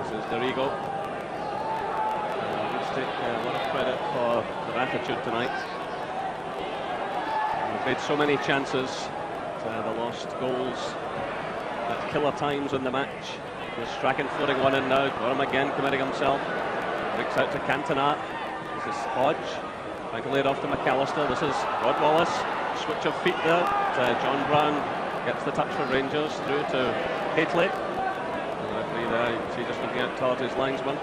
This is Dorigo. Let's take a lot of credit for their attitude tonight. They've made so many chances. The lost goals at killer times in the match. There's Strachan floating one in now. Gorham again committing himself. Breaks out to Cantona. This is Hodge. Trying to lay it off to McAllister. This is Rod Wallace. Switch of feet there. John Brown gets the touch for Rangers. Through to Haitley. The referee there, you can see just looking out towards his linesman.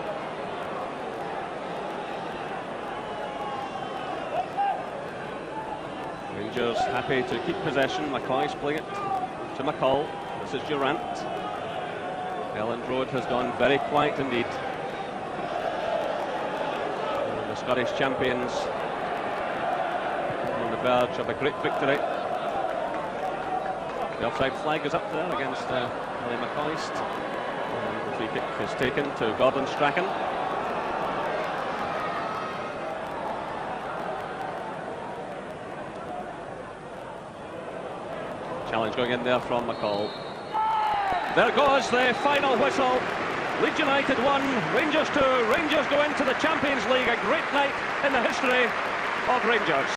Rangers happy to keep possession. McCoy's playing it to McCall. This is Durant. Elland Road has gone very quiet indeed. And the Scottish champions on the verge of a great victory. The offside flag is up there against Ally McCoist. And the free kick is taken to Gordon Strachan. Challenge going in there from McCall. There goes the final whistle. Leeds United 1, Rangers 2. Rangers go into the Champions League. A great night in the history of Rangers.